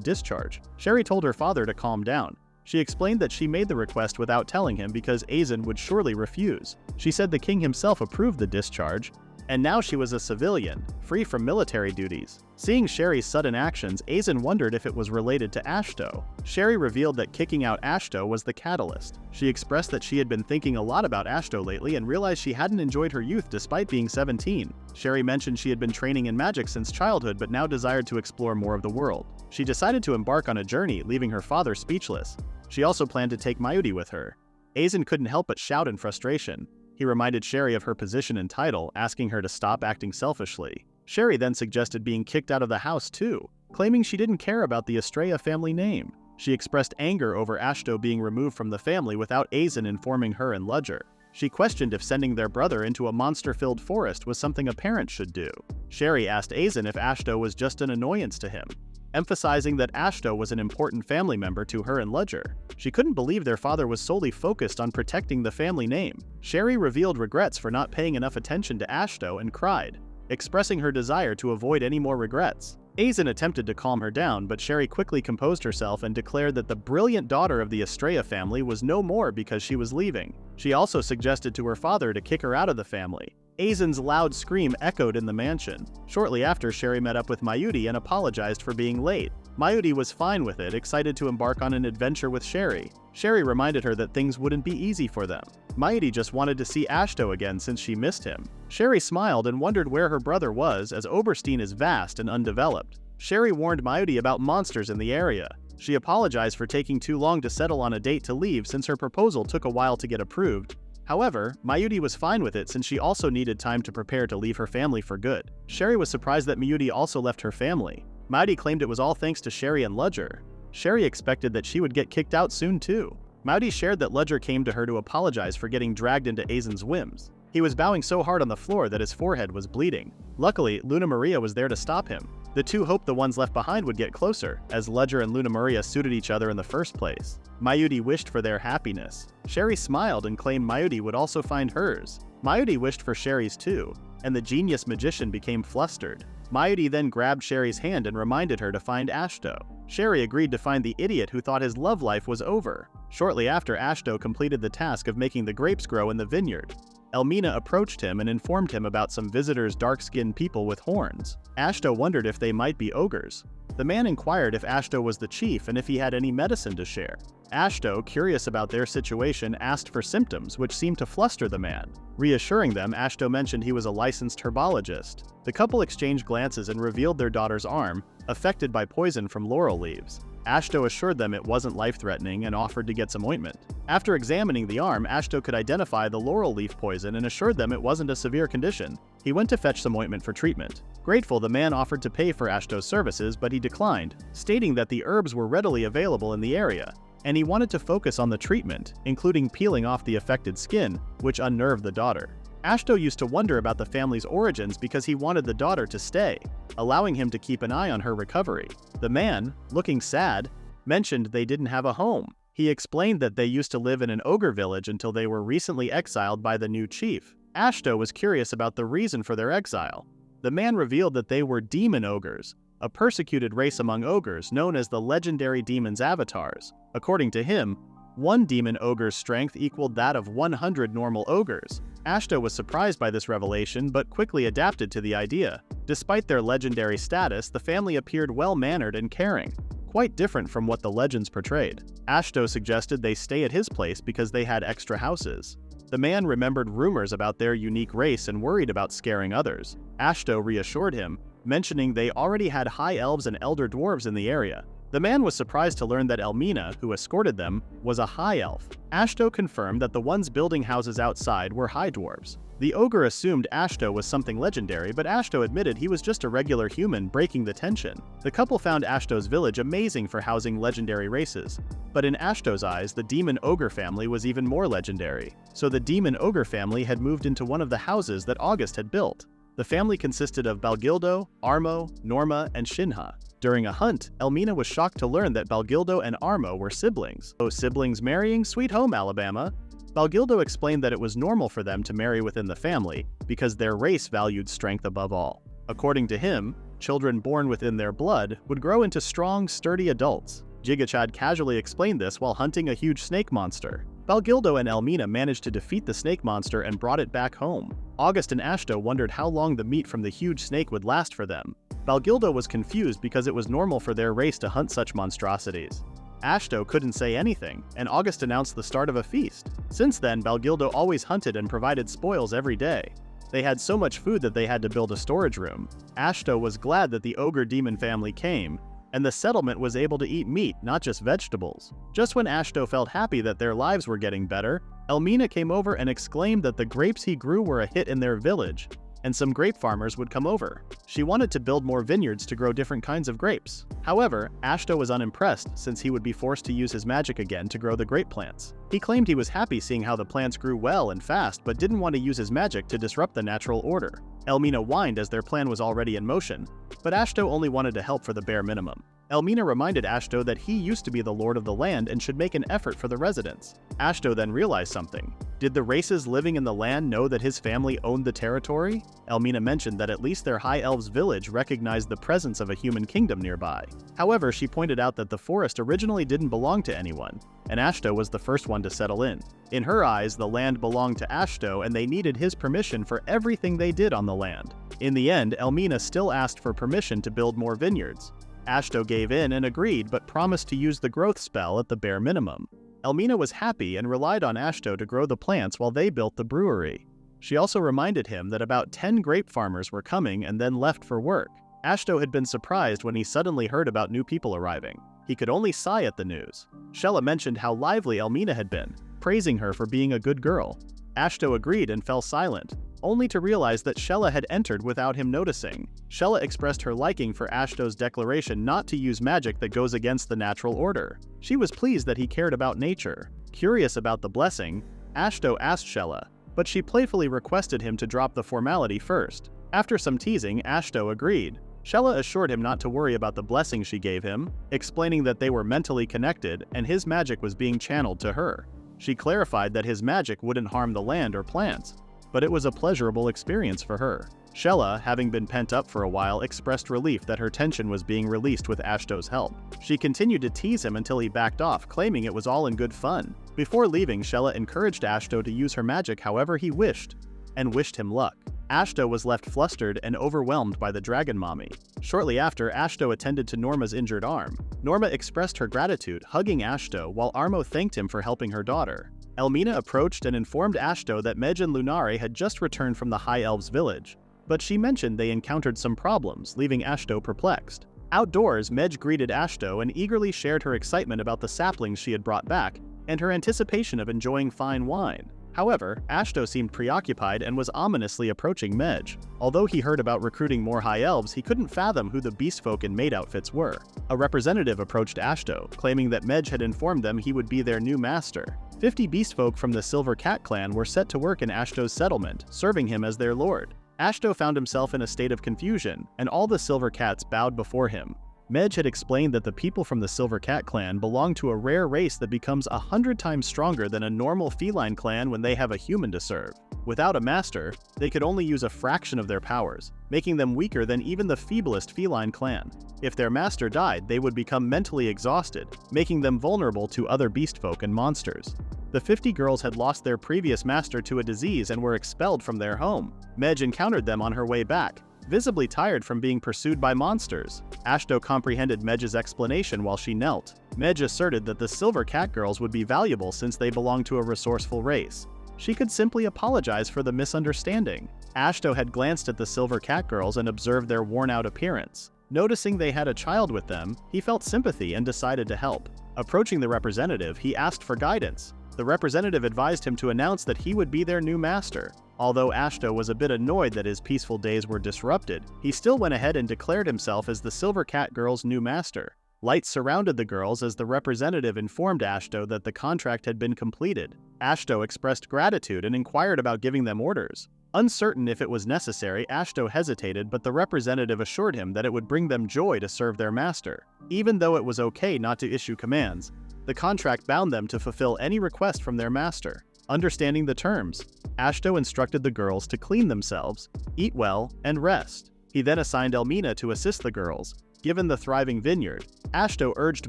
discharge. Sherry told her father to calm down. She explained that she made the request without telling him because Aizen would surely refuse. She said the king himself approved the discharge, and now she was a civilian, free from military duties. Seeing Sherry's sudden actions, Aizen wondered if it was related to Ashto. Sherry revealed that kicking out Ashto was the catalyst. She expressed that she had been thinking a lot about Ashto lately and realized she hadn't enjoyed her youth despite being 17. Sherry mentioned she had been training in magic since childhood but now desired to explore more of the world. She decided to embark on a journey, leaving her father speechless. She also planned to take Mayuri with her. Aizen couldn't help but shout in frustration. He reminded Sherry of her position and title, asking her to stop acting selfishly. Sherry then suggested being kicked out of the house too, claiming she didn't care about the Estrella family name. She expressed anger over Ashto being removed from the family without Aizen informing her and Ludger. She questioned if sending their brother into a monster-filled forest was something a parent should do. Sherry asked Aizen if Ashto was just an annoyance to him, emphasizing that Ashto was an important family member to her and Ludger. She couldn't believe their father was solely focused on protecting the family name. Sherry revealed regrets for not paying enough attention to Ashto and cried, expressing her desire to avoid any more regrets. Aizen attempted to calm her down, but Sherry quickly composed herself and declared that the brilliant daughter of the Estrella family was no more because she was leaving. She also suggested to her father to kick her out of the family. Aizen's loud scream echoed in the mansion. Shortly after, Sherry met up with Mayuri and apologized for being late. Mayuri was fine with it, excited to embark on an adventure with Sherry. Sherry reminded her that things wouldn't be easy for them. Mayuri just wanted to see Ashto again since she missed him. Sherry smiled and wondered where her brother was, as Oberstein is vast and undeveloped. Sherry warned Mayuri about monsters in the area. She apologized for taking too long to settle on a date to leave since her proposal took a while to get approved. However, Mayuri was fine with it since she also needed time to prepare to leave her family for good. Sherry was surprised that Mayuri also left her family. Mayuri claimed it was all thanks to Sherry and Ludger. Sherry expected that she would get kicked out soon too. Mayuri shared that Ludger came to her to apologize for getting dragged into Aizen's whims. He was bowing so hard on the floor that his forehead was bleeding. Luckily, Luna Maria was there to stop him. The two hoped the ones left behind would get closer, as Ludger and Luna Maria suited each other in the first place. Mayuri wished for their happiness. Sherry smiled and claimed Mayuri would also find hers. Mayuri wished for Sherry's too, and the genius magician became flustered. Mayuri then grabbed Sherry's hand and reminded her to find Ashto. Sherry agreed to find the idiot who thought his love life was over. Shortly after, Ashto completed the task of making the grapes grow in the vineyard. Elmina approached him and informed him about some visitors, dark-skinned people with horns. Ashto wondered if they might be ogres. The man inquired if Ashto was the chief and if he had any medicine to share. Ashto, curious about their situation, asked for symptoms, which seemed to fluster the man. Reassuring them, Ashto mentioned he was a licensed herbologist. The couple exchanged glances and revealed their daughter's arm, affected by poison from laurel leaves. Ashto assured them it wasn't life-threatening and offered to get some ointment. After examining the arm, Ashto could identify the laurel leaf poison and assured them it wasn't a severe condition. He went to fetch some ointment for treatment. Grateful, the man offered to pay for Ashto's services, but he declined, stating that the herbs were readily available in the area, and he wanted to focus on the treatment, including peeling off the affected skin, which unnerved the daughter. Ashto used to wonder about the family's origins because he wanted the daughter to stay, allowing him to keep an eye on her recovery. The man, looking sad, mentioned they didn't have a home. He explained that they used to live in an ogre village until they were recently exiled by the new chief. Ashto was curious about the reason for their exile. The man revealed that they were demon ogres, a persecuted race among ogres known as the legendary demons' avatars. According to him, one demon ogre's strength equaled that of 100 normal ogres. Ashto was surprised by this revelation but quickly adapted to the idea. Despite their legendary status, the family appeared well-mannered and caring, quite different from what the legends portrayed. Ashto suggested they stay at his place because they had extra houses. The man remembered rumors about their unique race and worried about scaring others. Ashto reassured him, mentioning they already had High Elves and Elder Dwarves in the area. The man was surprised to learn that Elmina, who escorted them, was a High Elf. Ashto confirmed that the ones building houses outside were High Dwarves. The ogre assumed Ashto was something legendary, but Ashto admitted he was just a regular human, breaking the tension. The couple found Ashto's village amazing for housing legendary races. But in Ashto's eyes, the demon ogre family was even more legendary. So the demon ogre family had moved into one of the houses that August had built. The family consisted of Balgildo, Armo, Norma, and Shinha. During a hunt, Elmina was shocked to learn that Balgildo and Armo were siblings. Oh, siblings marrying? Sweet home, Alabama. Balgildo explained that it was normal for them to marry within the family because their race valued strength above all. According to him, children born within their blood would grow into strong, sturdy adults. Jigachad casually explained this while hunting a huge snake monster. Balgildo and Elmina managed to defeat the snake monster and brought it back home. August and Ashto wondered how long the meat from the huge snake would last for them. Balgildo was confused because it was normal for their race to hunt such monstrosities. Ashto couldn't say anything, and August announced the start of a feast. Since then, Balgildo always hunted and provided spoils every day. They had so much food that they had to build a storage room. Ashto was glad that the ogre demon family came, and the settlement was able to eat meat, not just vegetables. Just when Ashto felt happy that their lives were getting better, Elmina came over and exclaimed that the grapes he grew were a hit in their village, and some grape farmers would come over. She wanted to build more vineyards to grow different kinds of grapes. However, Ashto was unimpressed since he would be forced to use his magic again to grow the grape plants. He claimed he was happy seeing how the plants grew well and fast, but didn't want to use his magic to disrupt the natural order. Elmina whined as their plan was already in motion, but Ashto only wanted to help for the bare minimum. Elmina reminded Ashto that he used to be the lord of the land and should make an effort for the residents. Ashto then realized something. Did the races living in the land know that his family owned the territory? Elmina mentioned that at least their High Elves village recognized the presence of a human kingdom nearby. However, she pointed out that the forest originally didn't belong to anyone, and Ashto was the first one to settle in. In her eyes, the land belonged to Ashto and they needed his permission for everything they did on the land. In the end, Elmina still asked for permission to build more vineyards. Ashto gave in and agreed, but promised to use the growth spell at the bare minimum. Elmina was happy and relied on Ashto to grow the plants while they built the brewery. She also reminded him that about 10 grape farmers were coming and then left for work. Ashto had been surprised when he suddenly heard about new people arriving. He could only sigh at the news. Shella mentioned how lively Elmina had been, praising her for being a good girl. Ashto agreed and fell silent, only to realize that Shella had entered without him noticing. Shella expressed her liking for Ashto's declaration not to use magic that goes against the natural order. She was pleased that he cared about nature. Curious about the blessing, Ashto asked Shella, but she playfully requested him to drop the formality first. After some teasing, Ashto agreed. Shella assured him not to worry about the blessing she gave him, explaining that they were mentally connected and his magic was being channeled to her. She clarified that his magic wouldn't harm the land or plants, but it was a pleasurable experience for her. Shella, having been pent up for a while, expressed relief that her tension was being released with Ashto's help. She continued to tease him until he backed off, claiming it was all in good fun. Before leaving, Shella encouraged Ashto to use her magic however he wished, and wished him luck. Ashto was left flustered and overwhelmed by the dragon mommy. Shortly after, Ashto attended to Norma's injured arm. Norma expressed her gratitude, hugging Ashto, while Armo thanked him for helping her daughter. Elmina approached and informed Ashto that Mej and Lunare had just returned from the High Elves village, but she mentioned they encountered some problems, leaving Ashto perplexed. Outdoors, Mej greeted Ashto and eagerly shared her excitement about the saplings she had brought back, and her anticipation of enjoying fine wine. However, Ashto seemed preoccupied and was ominously approaching Mej. Although he heard about recruiting more High Elves, he couldn't fathom who the beastfolk in maid outfits were. A representative approached Ashto, claiming that Mej had informed them he would be their new master. 50 beastfolk from the Silver Cat clan were set to work in Ashto's settlement, serving him as their lord. Ashto found himself in a state of confusion, and all the Silver Cats bowed before him. Mej had explained that the people from the Silver Cat clan belong to a rare race that becomes 100 times stronger than a normal feline clan when they have a human to serve. Without a master, they could only use a fraction of their powers, making them weaker than even the feeblest feline clan. If their master died, they would become mentally exhausted, making them vulnerable to other beastfolk and monsters. The 50 girls had lost their previous master to a disease and were expelled from their home. Mej encountered them on her way back, visibly tired from being pursued by monsters. Ashto comprehended Mej's explanation while she knelt. Mej asserted that the Silver Cat girls would be valuable since they belong to a resourceful race. She could simply apologize for the misunderstanding. Ashto had glanced at the Silver Cat girls and observed their worn-out appearance. Noticing they had a child with them, he felt sympathy and decided to help. Approaching the representative, he asked for guidance. The representative advised him to announce that he would be their new master. Although Ashto was a bit annoyed that his peaceful days were disrupted, he still went ahead and declared himself as the Silver Cat Girl's new master. Lights surrounded the girls as the representative informed Ashto that the contract had been completed. Ashto expressed gratitude and inquired about giving them orders. Uncertain if it was necessary, Ashto hesitated, but the representative assured him that it would bring them joy to serve their master. Even though it was okay not to issue commands, the contract bound them to fulfill any request from their master. Understanding the terms, Ashto instructed the girls to clean themselves, eat well, and rest. He then assigned Elmina to assist the girls. Given the thriving vineyard, Ashto urged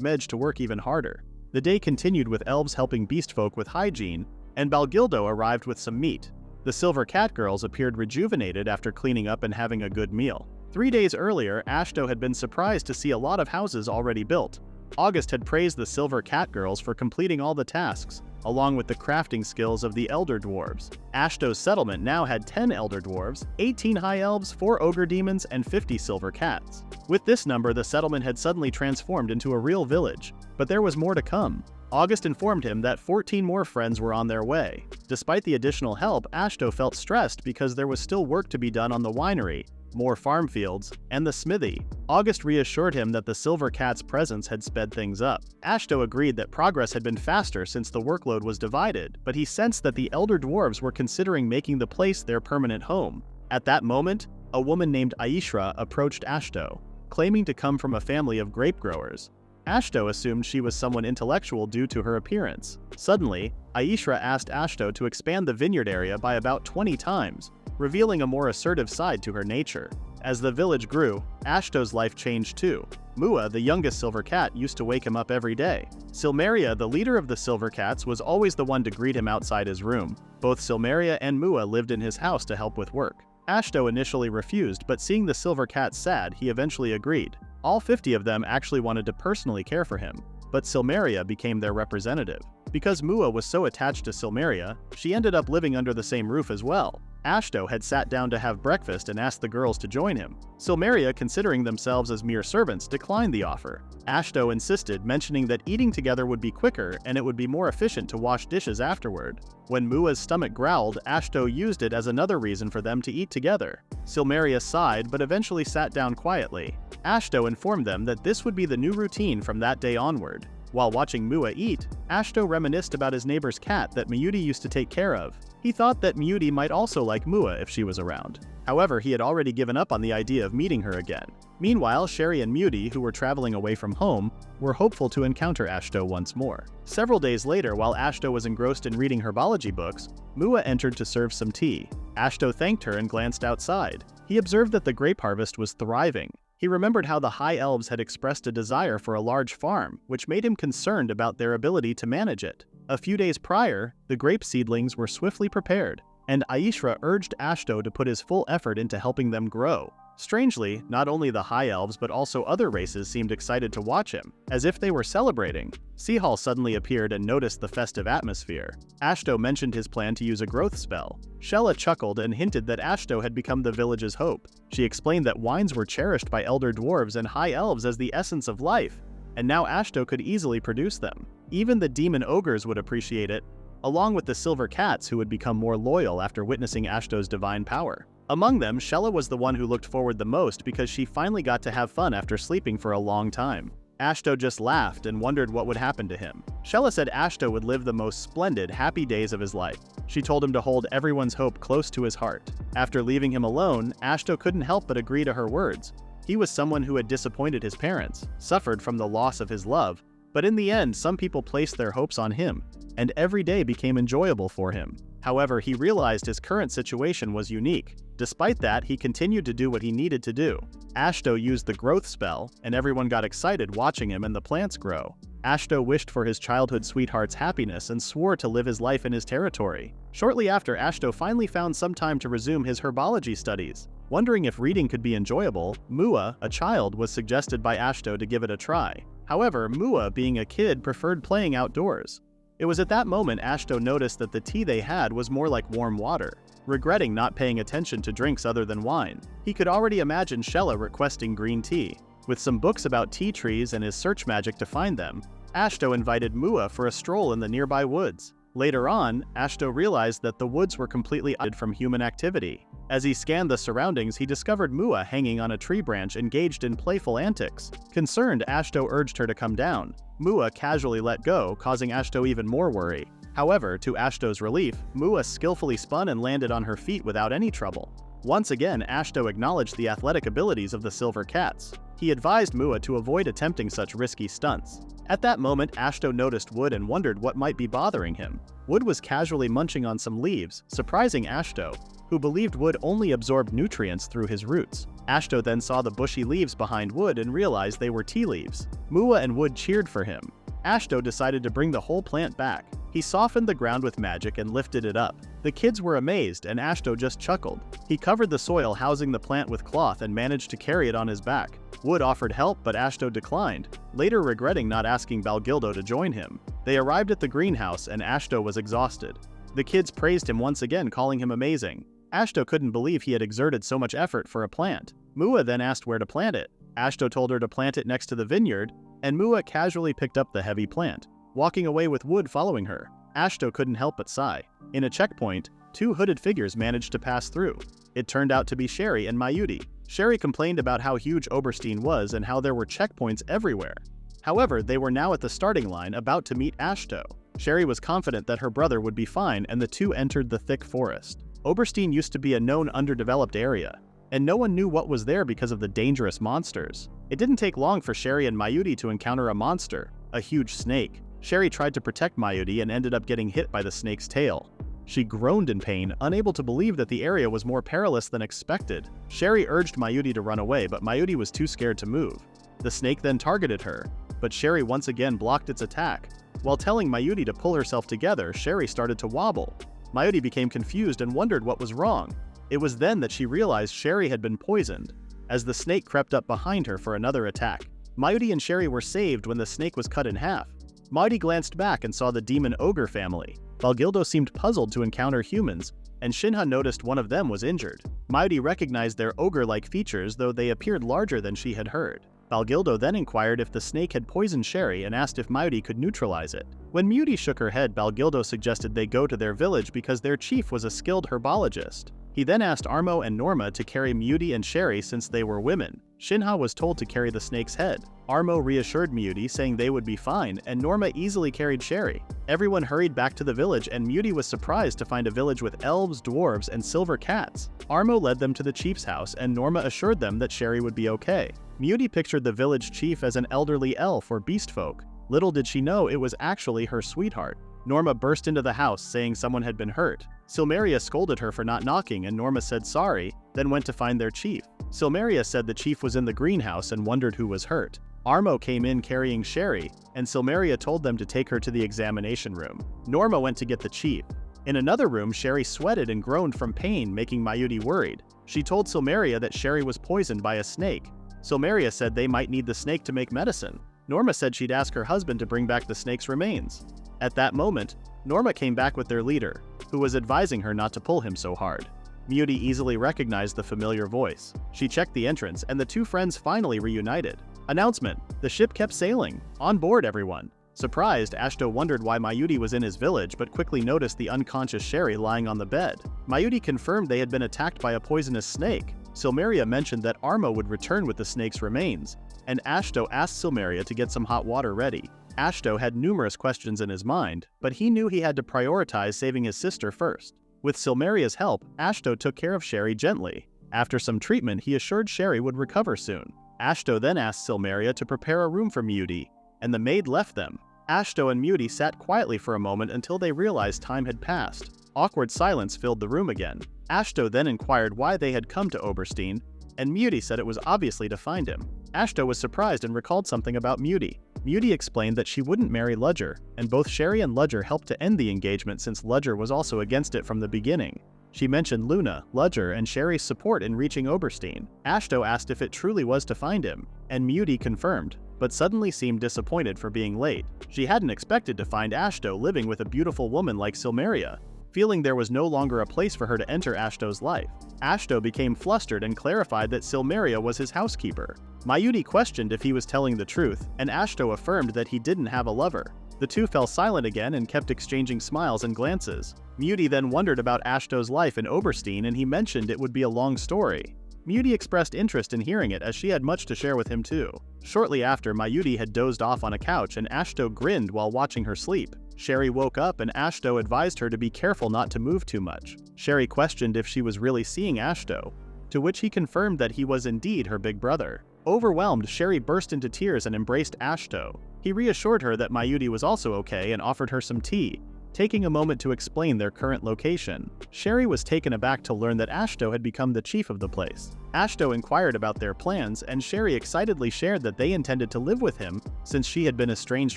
Medj to work even harder. The day continued with elves helping beastfolk with hygiene, and Balgildo arrived with some meat. The Silver Cat Girls appeared rejuvenated after cleaning up and having a good meal. 3 days earlier, Ashto had been surprised to see a lot of houses already built. August had praised the Silver Cat Girls for completing all the tasks, along with the crafting skills of the Elder Dwarves. Ashto's settlement now had 10 Elder Dwarves, 18 High Elves, 4 Ogre Demons, and 50 Silver Cats. With this number, the settlement had suddenly transformed into a real village, but there was more to come. August informed him that 14 more friends were on their way. Despite the additional help, Ashto felt stressed because there was still work to be done on the winery, more farm fields, and the smithy. August reassured him that the Silver Cat's presence had sped things up. Ashto agreed that progress had been faster since the workload was divided, but he sensed that the Elder Dwarves were considering making the place their permanent home. At that moment, a woman named Aishra approached Ashto, claiming to come from a family of grape growers. Ashto assumed she was someone intellectual due to her appearance. Suddenly, Aishra asked Ashto to expand the vineyard area by about 20 times, revealing a more assertive side to her nature. As the village grew, Ashto's life changed too. Mua, the youngest Silver Cat, used to wake him up every day. Silmeria, the leader of the Silver Cats, was always the one to greet him outside his room. Both Silmeria and Mua lived in his house to help with work. Ashto initially refused, but seeing the Silver Cat sad, he eventually agreed. All 50 of them actually wanted to personally care for him, but Silmeria became their representative. Because Mua was so attached to Silmeria, she ended up living under the same roof as well. Ashto had sat down to have breakfast and asked the girls to join him. Silmeria, considering themselves as mere servants, declined the offer. Ashto insisted, mentioning that eating together would be quicker and it would be more efficient to wash dishes afterward. When Mua's stomach growled, Ashto used it as another reason for them to eat together. Silmeria sighed but eventually sat down quietly. Ashto informed them that this would be the new routine from that day onward. While watching Mua eat, Ashto reminisced about his neighbor's cat that Miyuti used to take care of. He thought that Miyuti might also like Mua if she was around. However, he had already given up on the idea of meeting her again. Meanwhile, Sherry and Miyuti, who were traveling away from home, were hopeful to encounter Ashto once more. Several days later, while Ashto was engrossed in reading herbology books, Mua entered to serve some tea. Ashto thanked her and glanced outside. He observed that the grape harvest was thriving. He remembered how the High Elves had expressed a desire for a large farm, which made him concerned about their ability to manage it. A few days prior, the grape seedlings were swiftly prepared, and Aishra urged Ashto to put his full effort into helping them grow. Strangely, not only the High Elves but also other races seemed excited to watch him, as if they were celebrating. Seahal suddenly appeared and noticed the festive atmosphere. Ashto mentioned his plan to use a growth spell. Shella chuckled and hinted that Ashto had become the village's hope. She explained that wines were cherished by Elder Dwarves and High Elves as the essence of life, and now Ashto could easily produce them. Even the demon ogres would appreciate it, along with the Silver Cats who would become more loyal after witnessing Ashto's divine power. Among them, Shella was the one who looked forward the most because she finally got to have fun after sleeping for a long time. Ashto just laughed and wondered what would happen to him. Shella said Ashto would live the most splendid, happy days of his life. She told him to hold everyone's hope close to his heart. After leaving him alone, Ashto couldn't help but agree to her words. He was someone who had disappointed his parents, suffered from the loss of his love, but in the end, some people placed their hopes on him, and every day became enjoyable for him. However, he realized his current situation was unique. Despite that, he continued to do what he needed to do. Ashto used the growth spell, and everyone got excited watching him and the plants grow. Ashto wished for his childhood sweetheart's happiness and swore to live his life in his territory. Shortly after, Ashto finally found some time to resume his herbology studies. Wondering if reading could be enjoyable, Mua, a child, was suggested by Ashto to give it a try. However, Mua, being a kid, preferred playing outdoors. It was at that moment Ashto noticed that the tea they had was more like warm water. Regretting not paying attention to drinks other than wine, he could already imagine Shella requesting green tea. With some books about tea trees and his search magic to find them, Ashto invited Mua for a stroll in the nearby woods. Later on, Ashto realized that the woods were completely isolated from human activity. As he scanned the surroundings, he discovered Mua hanging on a tree branch engaged in playful antics. Concerned, Ashto urged her to come down. Mua casually let go, causing Ashto even more worry. However, to Ashto's relief, Mua skillfully spun and landed on her feet without any trouble. Once again, Ashto acknowledged the athletic abilities of the silver cats. He advised Mua to avoid attempting such risky stunts. At that moment, Ashto noticed Wood and wondered what might be bothering him. Wood was casually munching on some leaves, surprising Ashto, who believed Wood only absorbed nutrients through his roots. Ashto then saw the bushy leaves behind Wood and realized they were tea leaves. Mua and Wood cheered for him. Ashto decided to bring the whole plant back. He softened the ground with magic and lifted it up. The kids were amazed, and Ashto just chuckled. He covered the soil housing the plant with cloth and managed to carry it on his back. Wood offered help, but Ashto declined, later regretting not asking Balgildo to join him. They arrived at the greenhouse, and Ashto was exhausted. The kids praised him once again, calling him amazing. Ashto couldn't believe he had exerted so much effort for a plant. Mua then asked where to plant it. Ashto told her to plant it next to the vineyard, and Mua casually picked up the heavy plant, walking away with Wood following her. Ashto couldn't help but sigh. In a checkpoint, two hooded figures managed to pass through. It turned out to be Sherry and Mayuri. Sherry complained about how huge Oberstein was and how there were checkpoints everywhere. However, they were now at the starting line, about to meet Ashto. Sherry was confident that her brother would be fine, and the two entered the thick forest. Oberstein used to be a known underdeveloped area, and no one knew what was there because of the dangerous monsters. It didn't take long for Sherry and Mayuri to encounter a monster, a huge snake. Sherry tried to protect Mayuri and ended up getting hit by the snake's tail. She groaned in pain, unable to believe that the area was more perilous than expected. Sherry urged Mayuri to run away, but Mayuri was too scared to move. The snake then targeted her, but Sherry once again blocked its attack. While telling Mayuri to pull herself together, Sherry started to wobble. Mayuri became confused and wondered what was wrong. It was then that she realized Sherry had been poisoned, as the snake crept up behind her for another attack. Mayuri and Sherry were saved when the snake was cut in half. Mayuri glanced back and saw the demon ogre family. Balgildo seemed puzzled to encounter humans, and Shinha noticed one of them was injured. Mayuri recognized their ogre-like features, though they appeared larger than she had heard. Balgildo then inquired if the snake had poisoned Sherry and asked if Mayuri could neutralize it. When Mayuri shook her head, Balgildo suggested they go to their village because their chief was a skilled herbologist. He then asked Armo and Norma to carry Mayuri and Sherry since they were women. Shinha was told to carry the snake's head. Armo reassured Mayuri, saying they would be fine, and Norma easily carried Sherry. Everyone hurried back to the village, and Mayuri was surprised to find a village with elves, dwarves, and silver cats. Armo led them to the chief's house, and Norma assured them that Sherry would be okay. Mayuri pictured the village chief as an elderly elf or beast folk. Little did she know it was actually her sweetheart. Norma burst into the house, saying someone had been hurt. Silmeria scolded her for not knocking, and Norma said sorry, then went to find their chief. Silmeria said the chief was in the greenhouse and wondered who was hurt. Armo came in carrying Sherry, and Silmeria told them to take her to the examination room. Norma went to get the chief. In another room, Sherry sweated and groaned from pain, making Mayuri worried. She told Silmeria that Sherry was poisoned by a snake. Silmeria said they might need the snake to make medicine. Norma said she'd ask her husband to bring back the snake's remains. At that moment, Norma came back with their leader, who was advising her not to pull him so hard. Mayuri easily recognized the familiar voice. She checked the entrance, and the two friends finally reunited. Announcement: the ship kept sailing. On board, everyone. Surprised, Ashto wondered why Mayuri was in his village, but quickly noticed the unconscious Sherry lying on the bed. Mayuri confirmed they had been attacked by a poisonous snake. Silmeria mentioned that Armo would return with the snake's remains, and Ashto asked Silmeria to get some hot water ready. Ashto had numerous questions in his mind, but he knew he had to prioritize saving his sister first. With Silmeria's help, Ashto took care of Sherry gently. After some treatment, he assured Sherry would recover soon. Ashto then asked Silmeria to prepare a room for Mayuri, and the maid left them. Ashto and Mayuri sat quietly for a moment until they realized time had passed. Awkward silence filled the room again. Ashto then inquired why they had come to Oberstein, and Mayuri said it was obviously to find him. Ashto was surprised and recalled something about Mayuri. Mayuri explained that she wouldn't marry Ludger, and both Sherry and Ludger helped to end the engagement since Ludger was also against it from the beginning. She mentioned Luna, Ludger, and Sherry's support in reaching Oberstein. Ashto asked if it truly was to find him, and Mayuri confirmed, but suddenly seemed disappointed for being late. She hadn't expected to find Ashto living with a beautiful woman like Silmeria. Feeling there was no longer a place for her to enter Ashto's life, Ashto became flustered and clarified that Silmeria was his housekeeper. Mayuri questioned if he was telling the truth, and Ashto affirmed that he didn't have a lover. The two fell silent again and kept exchanging smiles and glances. Muti then wondered about Ashto's life in Oberstein, and he mentioned it would be a long story. Muti expressed interest in hearing it as she had much to share with him too. Shortly after, Mayuti had dozed off on a couch and Ashto grinned while watching her sleep. Sherry woke up and Ashto advised her to be careful not to move too much. Sherry questioned if she was really seeing Ashto, to which he confirmed that he was indeed her big brother. Overwhelmed, Sherry burst into tears and embraced Ashto. He reassured her that Mayuti was also okay and offered her some tea, taking a moment to explain their current location. Sherry was taken aback to learn that Ashto had become the chief of the place. Ashto inquired about their plans, and Sherry excitedly shared that they intended to live with him since she had been estranged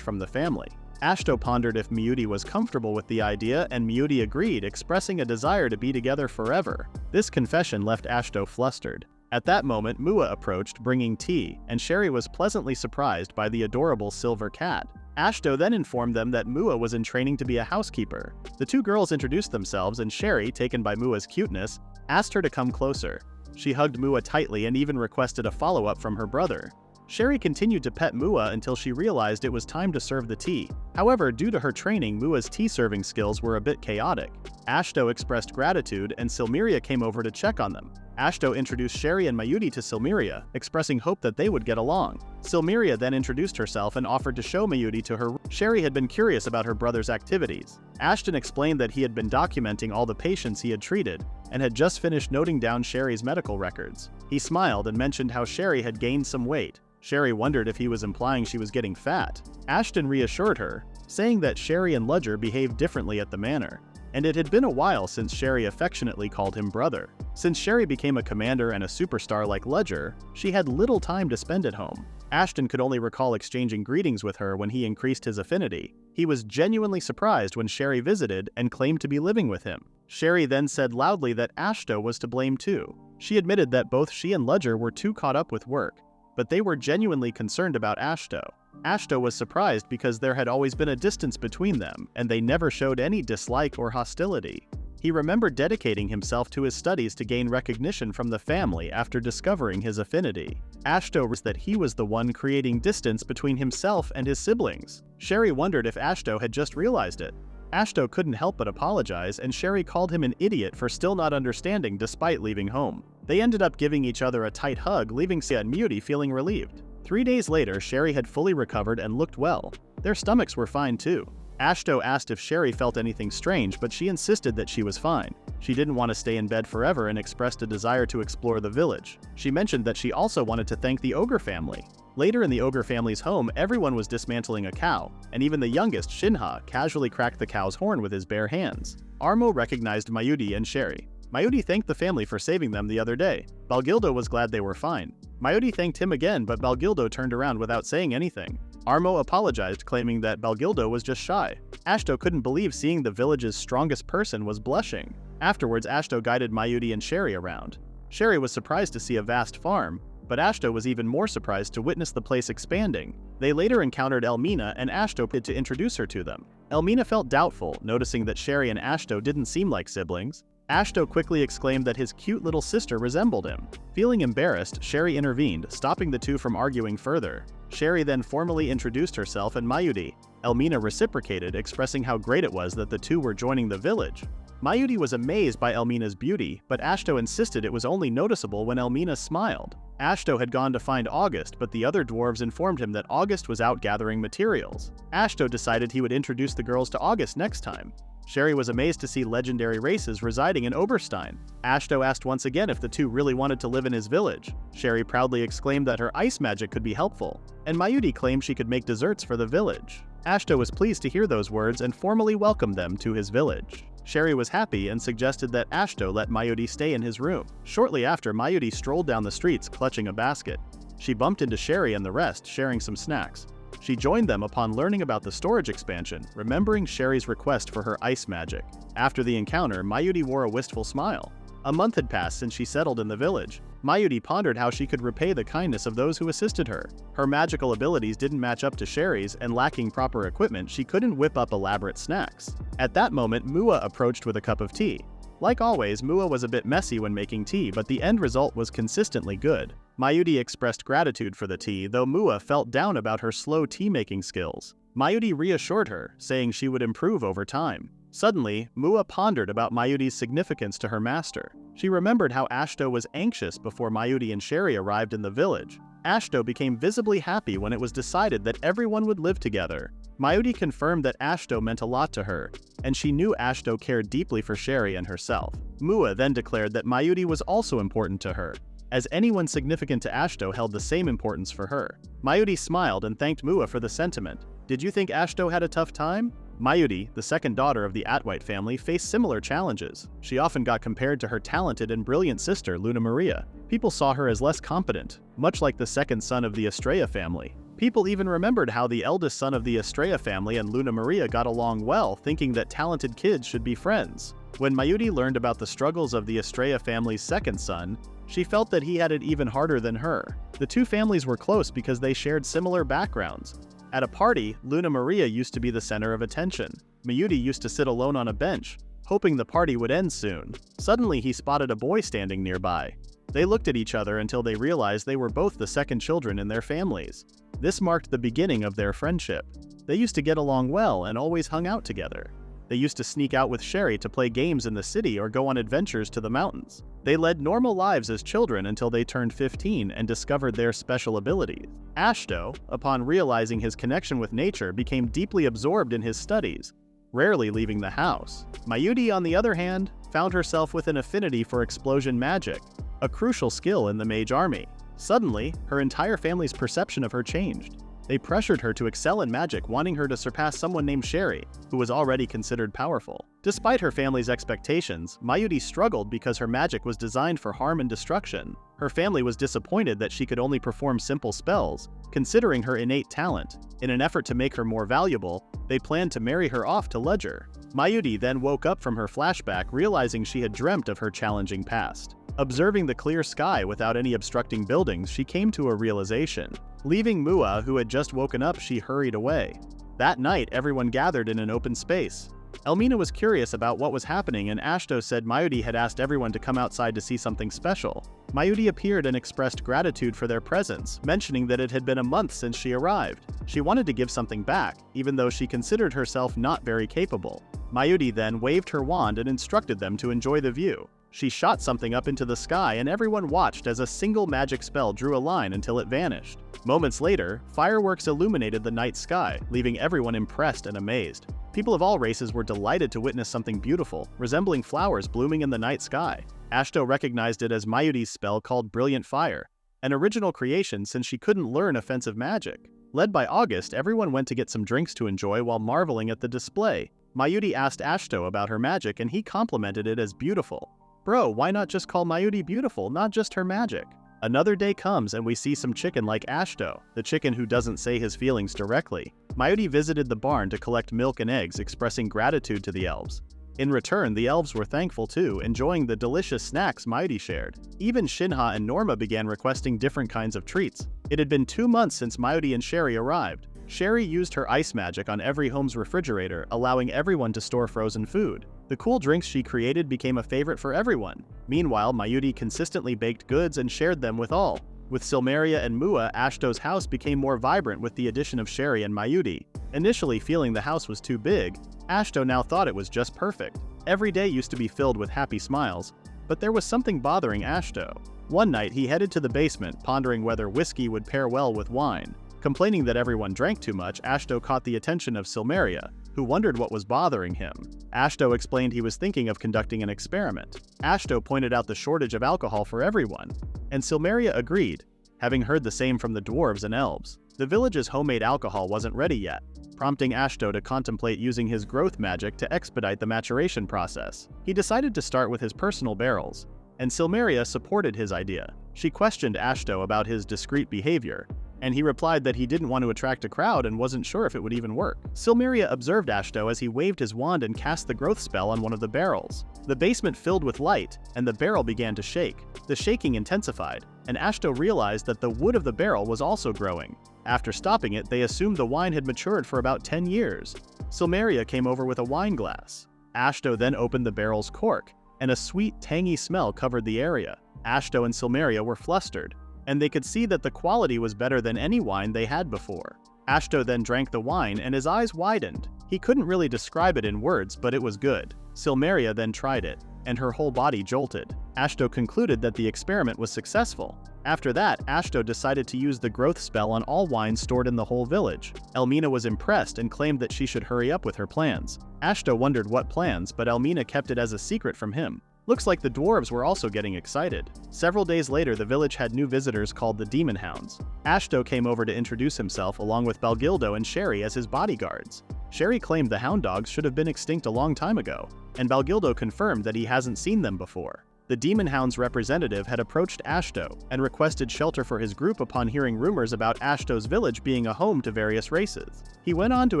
from the family. Ashto pondered if Mayuti was comfortable with the idea, and Mayuti agreed, expressing a desire to be together forever. This confession left Ashto flustered. At that moment, Mua approached, bringing tea, and Sherry was pleasantly surprised by the adorable silver cat. Ashto then informed them that Mua was in training to be a housekeeper. The two girls introduced themselves, and Sherry, taken by Mua's cuteness, asked her to come closer. She hugged Mua tightly and even requested a follow-up from her brother. Sherry continued to pet Mua until she realized it was time to serve the tea. However, due to her training, Mua's tea-serving skills were a bit chaotic. Ashto expressed gratitude, and Silmeria came over to check on them. Ashto introduced Sherry and Mayuti to Silmeria, expressing hope that they would get along. Silmeria then introduced herself and offered to show Mayuti to her. Sherry had been curious about her brother's activities. Ashton explained that he had been documenting all the patients he had treated, and had just finished noting down Sherry's medical records. He smiled and mentioned how Sherry had gained some weight. Sherry wondered if he was implying she was getting fat. Ashton reassured her, saying that Sherry and Ledger behaved differently at the manor, and it had been a while since Sherry affectionately called him brother. Since Sherry became a commander and a superstar like Ledger, she had little time to spend at home. Ashton could only recall exchanging greetings with her when he increased his affinity. He was genuinely surprised when Sherry visited and claimed to be living with him. Sherry then said loudly that Ashto was to blame too. She admitted that both she and Ledger were too caught up with work, but they were genuinely concerned about Ashto. Ashto was surprised because there had always been a distance between them, and they never showed any dislike or hostility. He remembered dedicating himself to his studies to gain recognition from the family after discovering his affinity. Ashto was that he was the one creating distance between himself and his siblings. Sherry wondered if Ashto had just realized it. Ashto couldn't help but apologize, and Sherry called him an idiot for still not understanding despite leaving home. They ended up giving each other a tight hug, leaving Sia and Muti feeling relieved. 3 days later, Sherry had fully recovered and looked well. Their stomachs were fine too. Ashto asked if Sherry felt anything strange, but she insisted that she was fine. She didn't want to stay in bed forever and expressed a desire to explore the village. She mentioned that she also wanted to thank the ogre family. Later in the ogre family's home, everyone was dismantling a cow, and even the youngest, Shinha, casually cracked the cow's horn with his bare hands. Armo recognized Mayuti and Sherry. Mayuti thanked the family for saving them the other day. Balgildo was glad they were fine. Mayuti thanked him again, but Balgildo turned around without saying anything. Armo apologized, claiming that Balgildo was just shy. Ashto couldn't believe seeing the village's strongest person was blushing. Afterwards, Ashto guided Mayuti and Sherry around. Sherry was surprised to see a vast farm, but Ashto was even more surprised to witness the place expanding. They later encountered Elmina, and Ashto paid to introduce her to them. Elmina felt doubtful, noticing that Sherry and Ashto didn't seem like siblings. Ashto quickly exclaimed that his cute little sister resembled him. Feeling embarrassed, Sherry intervened, stopping the two from arguing further. Sherry then formally introduced herself and Mayuti. Elmina reciprocated, expressing how great it was that the two were joining the village. Mayuti was amazed by Elmina's beauty, but Ashto insisted it was only noticeable when Elmina smiled. Ashto had gone to find August, but the other dwarves informed him that August was out gathering materials. Ashto decided he would introduce the girls to August next time. Sherry was amazed to see legendary races residing in Oberstein. Ashto asked once again if the two really wanted to live in his village. Sherry proudly exclaimed that her ice magic could be helpful, and Mayuti claimed she could make desserts for the village. Ashto was pleased to hear those words and formally welcomed them to his village. Sherry was happy and suggested that Ashto let Mayuti stay in his room. Shortly after, Mayuti strolled down the streets clutching a basket. She bumped into Sherry and the rest, sharing some snacks. She joined them upon learning about the storage expansion, remembering Sherry's request for her ice magic. After the encounter, Mayuti wore a wistful smile. A month had passed since she settled in the village. Mayuti pondered how she could repay the kindness of those who assisted her. Her magical abilities didn't match up to Sherry's, and lacking proper equipment, she couldn't whip up elaborate snacks. At that moment, Mua approached with a cup of tea. Like always, Mua was a bit messy when making tea, but the end result was consistently good. Mayuti expressed gratitude for the tea, though Mua felt down about her slow tea-making skills. Mayuri reassured her, saying she would improve over time. Suddenly, Mua pondered about Mayuri's significance to her master. She remembered how Ashto was anxious before Mayuri and Sherry arrived in the village. Ashto became visibly happy when it was decided that everyone would live together. Mayuri confirmed that Ashto meant a lot to her, and she knew Ashto cared deeply for Sherry and herself. Mua then declared that Mayuri was also important to her, as anyone significant to Ashto held the same importance for her. Mayuri smiled and thanked Mua for the sentiment. Did you think Ashto had a tough time? Mayuri, the second daughter of the Atwhite family, faced similar challenges. She often got compared to her talented and brilliant sister, Luna Maria. People saw her as less competent, much like the second son of the Estrella family. People even remembered how the eldest son of the Estrella family and Luna Maria got along well, thinking that talented kids should be friends. When Mayuri learned about the struggles of the Estrella family's second son, she felt that he had it even harder than her. The two families were close because they shared similar backgrounds. At a party, Luna Maria used to be the center of attention. Mayuri used to sit alone on a bench, hoping the party would end soon. Suddenly he spotted a boy standing nearby. They looked at each other until they realized they were both the second children in their families. This marked the beginning of their friendship. They used to get along well and always hung out together. They used to sneak out with Sherry to play games in the city or go on adventures to the mountains. They led normal lives as children until they turned 15 and discovered their special abilities. Ashto, upon realizing his connection with nature, became deeply absorbed in his studies, rarely leaving the house. Mayuri, on the other hand, found herself with an affinity for explosion magic, a crucial skill in the mage army. Suddenly, her entire family's perception of her changed. They pressured her to excel in magic, wanting her to surpass someone named Sherry, who was already considered powerful. Despite her family's expectations, Mayuri struggled because her magic was designed for harm and destruction. Her family was disappointed that she could only perform simple spells, considering her innate talent. In an effort to make her more valuable, they planned to marry her off to Ledger. Mayuri then woke up from her flashback, realizing she had dreamt of her challenging past. Observing the clear sky without any obstructing buildings, she came to a realization. Leaving Mua, who had just woken up, she hurried away. That night, everyone gathered in an open space. Elmina was curious about what was happening, and Ashto said Mayuri had asked everyone to come outside to see something special. Mayuri appeared and expressed gratitude for their presence, mentioning that it had been a month since she arrived. She wanted to give something back, even though she considered herself not very capable. Mayuri then waved her wand and instructed them to enjoy the view. She shot something up into the sky, and everyone watched as a single magic spell drew a line until it vanished. Moments later, fireworks illuminated the night sky, leaving everyone impressed and amazed. People of all races were delighted to witness something beautiful, resembling flowers blooming in the night sky. Ashto recognized it as Mayuri's spell called Brilliant Fire, an original creation since she couldn't learn offensive magic. Led by August, everyone went to get some drinks to enjoy while marveling at the display. Mayuri asked Ashto about her magic, and he complimented it as beautiful. Bro, why not just call Mayuri beautiful, not just her magic? Another day comes and we see some chicken like Ashto, the chicken who doesn't say his feelings directly. Mayuri visited the barn to collect milk and eggs, expressing gratitude to the elves. In return, the elves were thankful too, enjoying the delicious snacks Mayuri shared. Even Shinha and Norma began requesting different kinds of treats. It had been 2 months since Mayuri and Sherry arrived. Sherry used her ice magic on every home's refrigerator, allowing everyone to store frozen food. The cool drinks she created became a favorite for everyone. Meanwhile, Mayuri consistently baked goods and shared them with all. With Silmeria and Mua, Ashto's house became more vibrant with the addition of Sherry and Mayuri. Initially feeling the house was too big, Ashto now thought it was just perfect. Every day used to be filled with happy smiles, but there was something bothering Ashto. One night he headed to the basement, pondering whether whiskey would pair well with wine. Complaining that everyone drank too much, Ashto caught the attention of Silmeria, who wondered what was bothering him. Ashto explained he was thinking of conducting an experiment. Ashto pointed out the shortage of alcohol for everyone, and Silmeria agreed, having heard the same from the dwarves and elves. The village's homemade alcohol wasn't ready yet, prompting Ashto to contemplate using his growth magic to expedite the maturation process. He decided to start with his personal barrels, and Silmeria supported his idea. She questioned Ashto about his discreet behavior, and he replied that he didn't want to attract a crowd and wasn't sure if it would even work. Silmeria observed Ashto as he waved his wand and cast the growth spell on one of the barrels. The basement filled with light, and the barrel began to shake. The shaking intensified, and Ashto realized that the wood of the barrel was also growing. After stopping it, they assumed the wine had matured for about 10 years. Silmeria came over with a wine glass. Ashto then opened the barrel's cork, and a sweet, tangy smell covered the area. Ashto and Silmeria were flustered, and they could see that the quality was better than any wine they had before. Ashto then drank the wine and his eyes widened. He couldn't really describe it in words, but it was good. Silmeria then tried it, and her whole body jolted. Ashto concluded that the experiment was successful. After that, Ashto decided to use the growth spell on all wines stored in the whole village. Elmina was impressed and claimed that she should hurry up with her plans. Ashto wondered what plans, but Elmina kept it as a secret from him. Looks like the dwarves were also getting excited. Several days later, the village had new visitors called the Demon Hounds. Ashto came over to introduce himself along with Balgildo and Sherry as his bodyguards. Sherry claimed the hound dogs should have been extinct a long time ago, and Balgildo confirmed that he hasn't seen them before. The Demon Hound's representative had approached Ashto and requested shelter for his group upon hearing rumors about Ashto's village being a home to various races. He went on to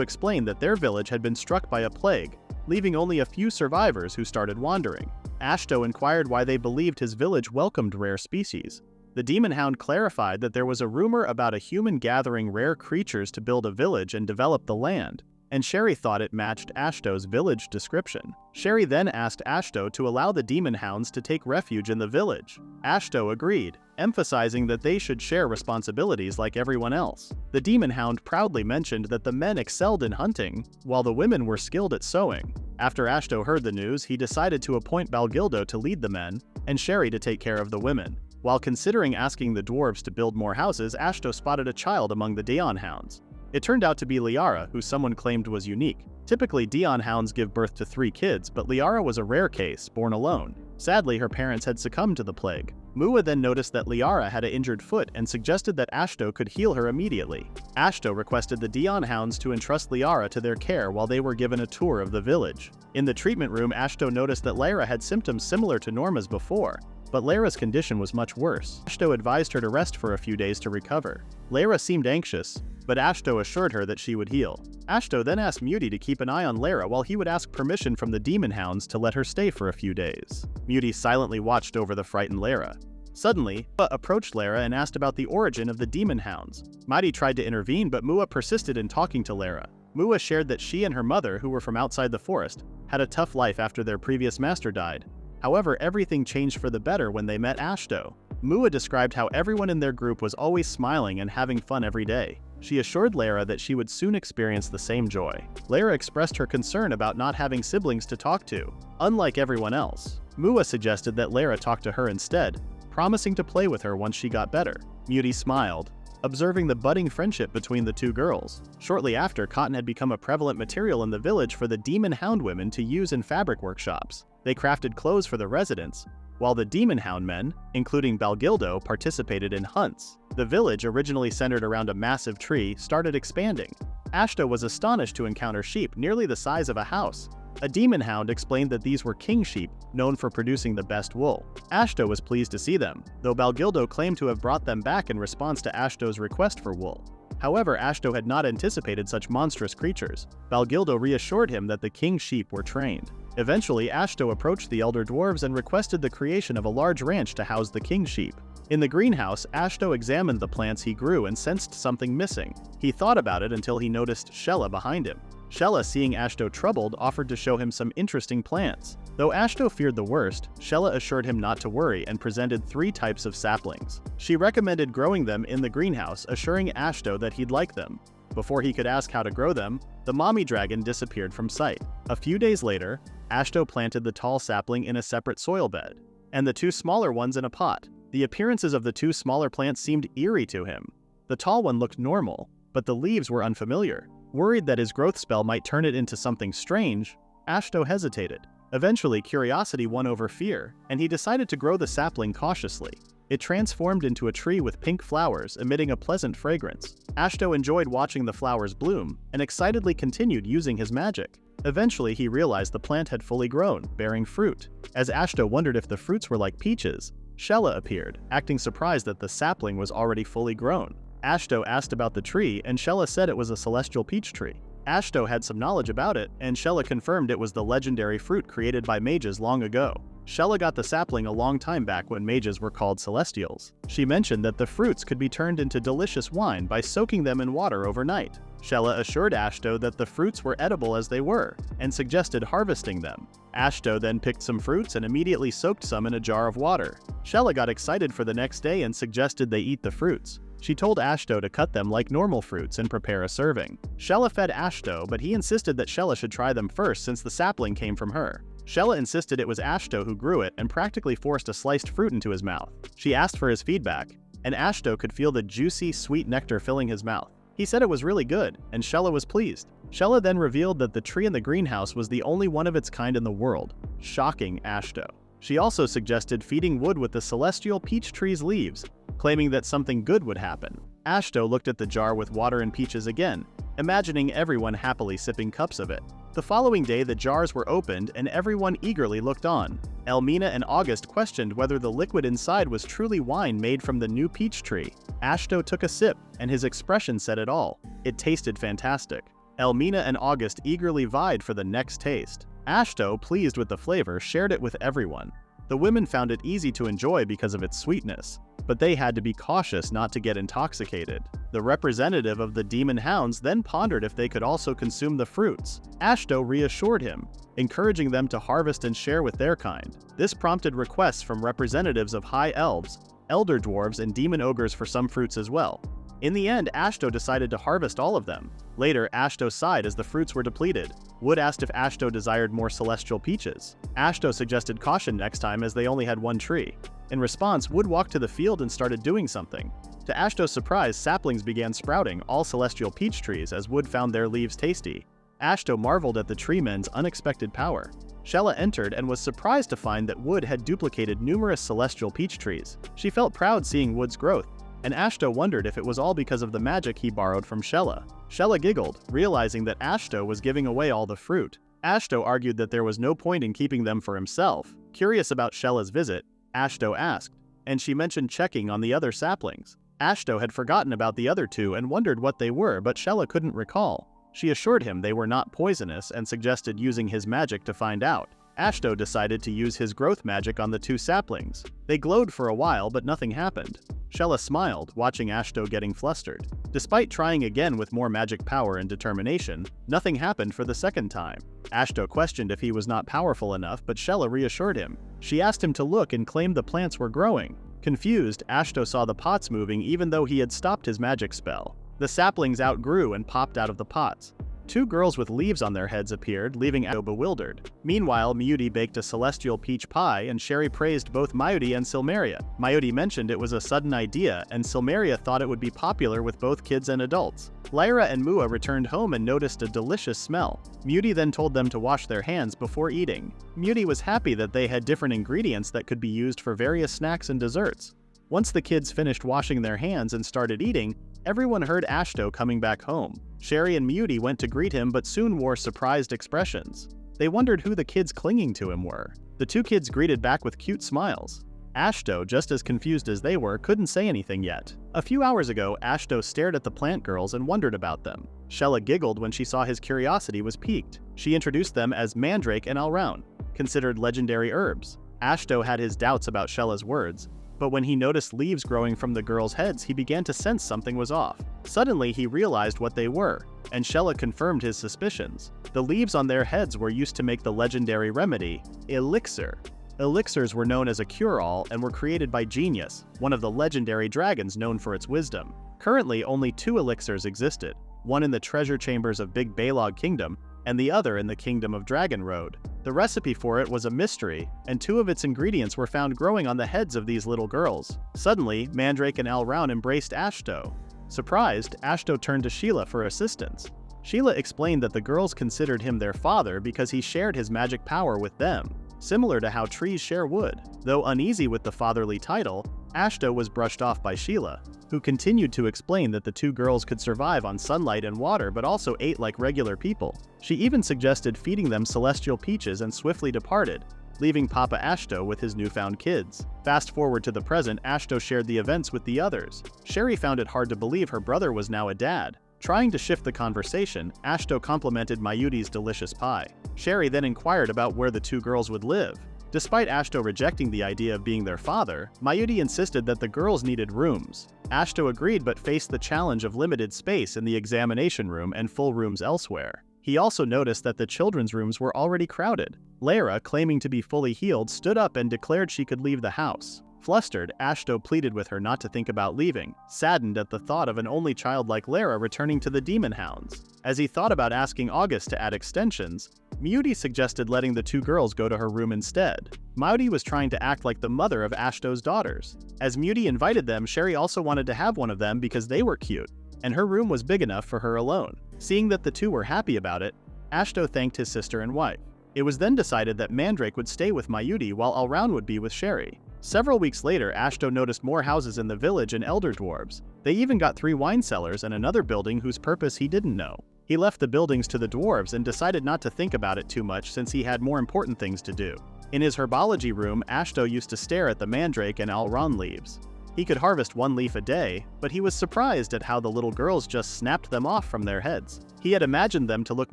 explain that their village had been struck by a plague, leaving only a few survivors who started wandering. Ashto inquired why they believed his village welcomed rare species. The Demon Hound clarified that there was a rumor about a human gathering rare creatures to build a village and develop the land, and Sherry thought it matched Ashto's village description. Sherry then asked Ashto to allow the Demon Hounds to take refuge in the village. Ashto agreed, emphasizing that they should share responsibilities like everyone else. The Demon Hound proudly mentioned that the men excelled in hunting, while the women were skilled at sewing. After Ashto heard the news, he decided to appoint Balgildo to lead the men, and Sherry to take care of the women. While considering asking the dwarves to build more houses, Ashto spotted a child among the Daon Hounds. It turned out to be Liara, who someone claimed was unique. Typically, Daon Hounds give birth to 3 kids, but Liara was a rare case, born alone. Sadly, her parents had succumbed to the plague. Mua then noticed that Liara had an injured foot and suggested that Ashto could heal her immediately. Ashto requested the Daon Hounds to entrust Liara to their care while they were given a tour of the village. In the treatment room, Ashto noticed that Lyra had symptoms similar to Norma's before, but Lyra's condition was much worse. Ashto advised her to rest for a few days to recover. Lyra seemed anxious, but Ashto assured her that she would heal. Ashto then asked Muti to keep an eye on Lyra while he would ask permission from the Demon Hounds to let her stay for a few days. Muti silently watched over the frightened Lyra. Suddenly, Mua approached Lyra and asked about the origin of the Demon Hounds. Madi tried to intervene, but Mua persisted in talking to Lyra. Mua shared that she and her mother, who were from outside the forest, had a tough life after their previous master died. However, everything changed for the better when they met Ashto. Mua described how everyone in their group was always smiling and having fun every day. She assured Lyra that she would soon experience the same joy. Lyra expressed her concern about not having siblings to talk to. Unlike everyone else, Mua suggested that Lyra talk to her instead, promising to play with her once she got better. Muti smiled, observing the budding friendship between the two girls. Shortly after, cotton had become a prevalent material in the village for the Demon Hound women to use in fabric workshops. They crafted clothes for the residents, while the Demon Hound men, including Balgildo, participated in hunts. The village, originally centered around a massive tree, started expanding. Ashto was astonished to encounter sheep nearly the size of a house. A Demon Hound explained that these were king sheep, known for producing the best wool. Ashto was pleased to see them, though Balgildo claimed to have brought them back in response to Ashto's request for wool. However, Ashto had not anticipated such monstrous creatures. Balgildo reassured him that the king sheep were trained. Eventually, Ashto approached the elder dwarves and requested the creation of a large ranch to house the king sheep. In the greenhouse, Ashto examined the plants he grew and sensed something missing. He thought about it until he noticed Shella behind him. Shella, seeing Ashto troubled, offered to show him some interesting plants. Though Ashto feared the worst, Shella assured him not to worry and presented 3 types of saplings. She recommended growing them in the greenhouse, assuring Ashto that he'd like them. Before he could ask how to grow them, the mommy dragon disappeared from sight. A few days later, Ashto planted the tall sapling in a separate soil bed, and the 2 smaller ones in a pot. The appearances of the 2 smaller plants seemed eerie to him. The tall one looked normal, but the leaves were unfamiliar. Worried that his growth spell might turn it into something strange, Ashto hesitated. Eventually, curiosity won over fear, and he decided to grow the sapling cautiously. It transformed into a tree with pink flowers, emitting a pleasant fragrance. Ashto enjoyed watching the flowers bloom, and excitedly continued using his magic. Eventually, he realized the plant had fully grown, bearing fruit. As Ashto wondered if the fruits were like peaches, Shella appeared, acting surprised that the sapling was already fully grown. Ashto asked about the tree, and Shella said it was a celestial peach tree. Ashto had some knowledge about it, and Shella confirmed it was the legendary fruit created by mages long ago. Shella got the sapling a long time back when mages were called celestials. She mentioned that the fruits could be turned into delicious wine by soaking them in water overnight. Shella assured Ashto that the fruits were edible as they were, and suggested harvesting them. Ashto then picked some fruits and immediately soaked some in a jar of water. Shella got excited for the next day and suggested they eat the fruits. She told Ashto to cut them like normal fruits and prepare a serving. Shella fed Ashto, but he insisted that Shella should try them first since the sapling came from her. Shella insisted it was Ashto who grew it and practically forced a sliced fruit into his mouth. She asked for his feedback, and Ashto could feel the juicy, sweet nectar filling his mouth. He said it was really good, and Shella was pleased. Shella then revealed that the tree in the greenhouse was the only one of its kind in the world, shocking Ashto. She also suggested feeding Wood with the celestial peach tree's leaves, claiming that something good would happen. Ashto looked at the jar with water and peaches again, imagining everyone happily sipping cups of it. The following day the jars were opened and everyone eagerly looked on. Elmina and August questioned whether the liquid inside was truly wine made from the new peach tree. Ashto took a sip, and his expression said it all. It tasted fantastic. Elmina and August eagerly vied for the next taste. Ashto, pleased with the flavor, shared it with everyone. The women found it easy to enjoy because of its sweetness, but they had to be cautious not to get intoxicated. The representative of the demon hounds then pondered if they could also consume the fruits. Ashto reassured him, encouraging them to harvest and share with their kind. This prompted requests from representatives of High Elves, Elder Dwarves, and Demon Ogres for some fruits as well. In the end, Ashto decided to harvest all of them. Later, Ashto sighed as the fruits were depleted. Wood asked if Ashto desired more celestial peaches. Ashto suggested caution next time as they only had one tree. In response, Wood walked to the field and started doing something. To Ashto's surprise, saplings began sprouting, all celestial peach trees, as Wood found their leaves tasty. Ashto marveled at the tree men's unexpected power. Shella entered and was surprised to find that Wood had duplicated numerous celestial peach trees. She felt proud seeing Wood's growth, and Ashto wondered if it was all because of the magic he borrowed from Shella. Shella giggled, realizing that Ashto was giving away all the fruit. Ashto argued that there was no point in keeping them for himself. Curious about Shella's visit, Ashto asked, and she mentioned checking on the other saplings. Ashto had forgotten about the other two and wondered what they were, but Shella couldn't recall. She assured him they were not poisonous and suggested using his magic to find out. Ashto decided to use his growth magic on the two saplings. They glowed for a while, but nothing happened. Shella smiled, watching Ashto getting flustered. Despite trying again with more magic power and determination, nothing happened for the second time. Ashto questioned if he was not powerful enough, but Shella reassured him. She asked him to look and claimed the plants were growing. Confused, Ashto saw the pots moving even though he had stopped his magic spell. The saplings outgrew and popped out of the pots. Two girls with leaves on their heads appeared, leaving Ashto bewildered. Meanwhile, Miyuti baked a celestial peach pie, and Sherry praised both Miyuti and Silmeria. Miyuti mentioned it was a sudden idea, and Silmeria thought it would be popular with both kids and adults. Lyra and Mua returned home and noticed a delicious smell. Miyuti then told them to wash their hands before eating. Miyuti was happy that they had different ingredients that could be used for various snacks and desserts. Once the kids finished washing their hands and started eating, everyone heard Ashto coming back home. Sherry and Miyuti went to greet him but soon wore surprised expressions. They wondered who the kids clinging to him were. The two kids greeted back with cute smiles. Ashto, just as confused as they were, couldn't say anything yet. A few hours ago, Ashto stared at the plant girls and wondered about them. Shella giggled when she saw his curiosity was piqued. She introduced them as Mandrake and Alraun, considered legendary herbs. Ashto had his doubts about Shella's words, but when he noticed leaves growing from the girls' heads, he began to sense something was off. Suddenly, he realized what they were, and Shella confirmed his suspicions. The leaves on their heads were used to make the legendary remedy, Elixir. Elixirs were known as a cure-all and were created by Genius, one of the legendary dragons known for its wisdom. Currently, only 2 elixirs existed, one in the treasure chambers of Big Baylog Kingdom, and the other in the Kingdom of Dragon Road. The recipe for it was a mystery, and 2 of its ingredients were found growing on the heads of these little girls. Suddenly, Mandrake and Alraun embraced Ashto. Surprised, Ashto turned to Sheila for assistance. Sheila explained that the girls considered him their father because he shared his magic power with them, similar to how trees share wood. Though uneasy with the fatherly title, Ashto was brushed off by Sheila, who continued to explain that the 2 girls could survive on sunlight and water but also ate like regular people. She even suggested feeding them celestial peaches and swiftly departed, leaving Papa Ashto with his newfound kids. Fast forward to the present, Ashto shared the events with the others. Sherry found it hard to believe her brother was now a dad. Trying to shift the conversation, Ashto complimented Miyuti's delicious pie. Sherry then inquired about where the 2 girls would live. Despite Ashto rejecting the idea of being their father, Miyuti insisted that the girls needed rooms. Ashto agreed but faced the challenge of limited space in the examination room and full rooms elsewhere. He also noticed that the children's rooms were already crowded. Lyra, claiming to be fully healed, stood up and declared she could leave the house. Flustered, Ashto pleaded with her not to think about leaving, saddened at the thought of an only child like Lara returning to the demon hounds. As he thought about asking August to add extensions, Mewdy suggested letting the two girls go to her room instead. Mewdy was trying to act like the mother of Ashto's daughters. As Mewdy invited them, Sherry also wanted to have one of them because they were cute, and her room was big enough for her alone. Seeing that the two were happy about it, Ashto thanked his sister and wife. It was then decided that Mandrake would stay with Mewdy while Alraun would be with Sherry. Several weeks later, Ashto noticed more houses in the village and elder dwarves. They even got 3 wine cellars and another building whose purpose he didn't know. He left the buildings to the dwarves and decided not to think about it too much since he had more important things to do. In his herbology room, Ashto used to stare at the mandrake and Alraun leaves. He could harvest 1 leaf a day, but he was surprised at how the little girls just snapped them off from their heads. He had imagined them to look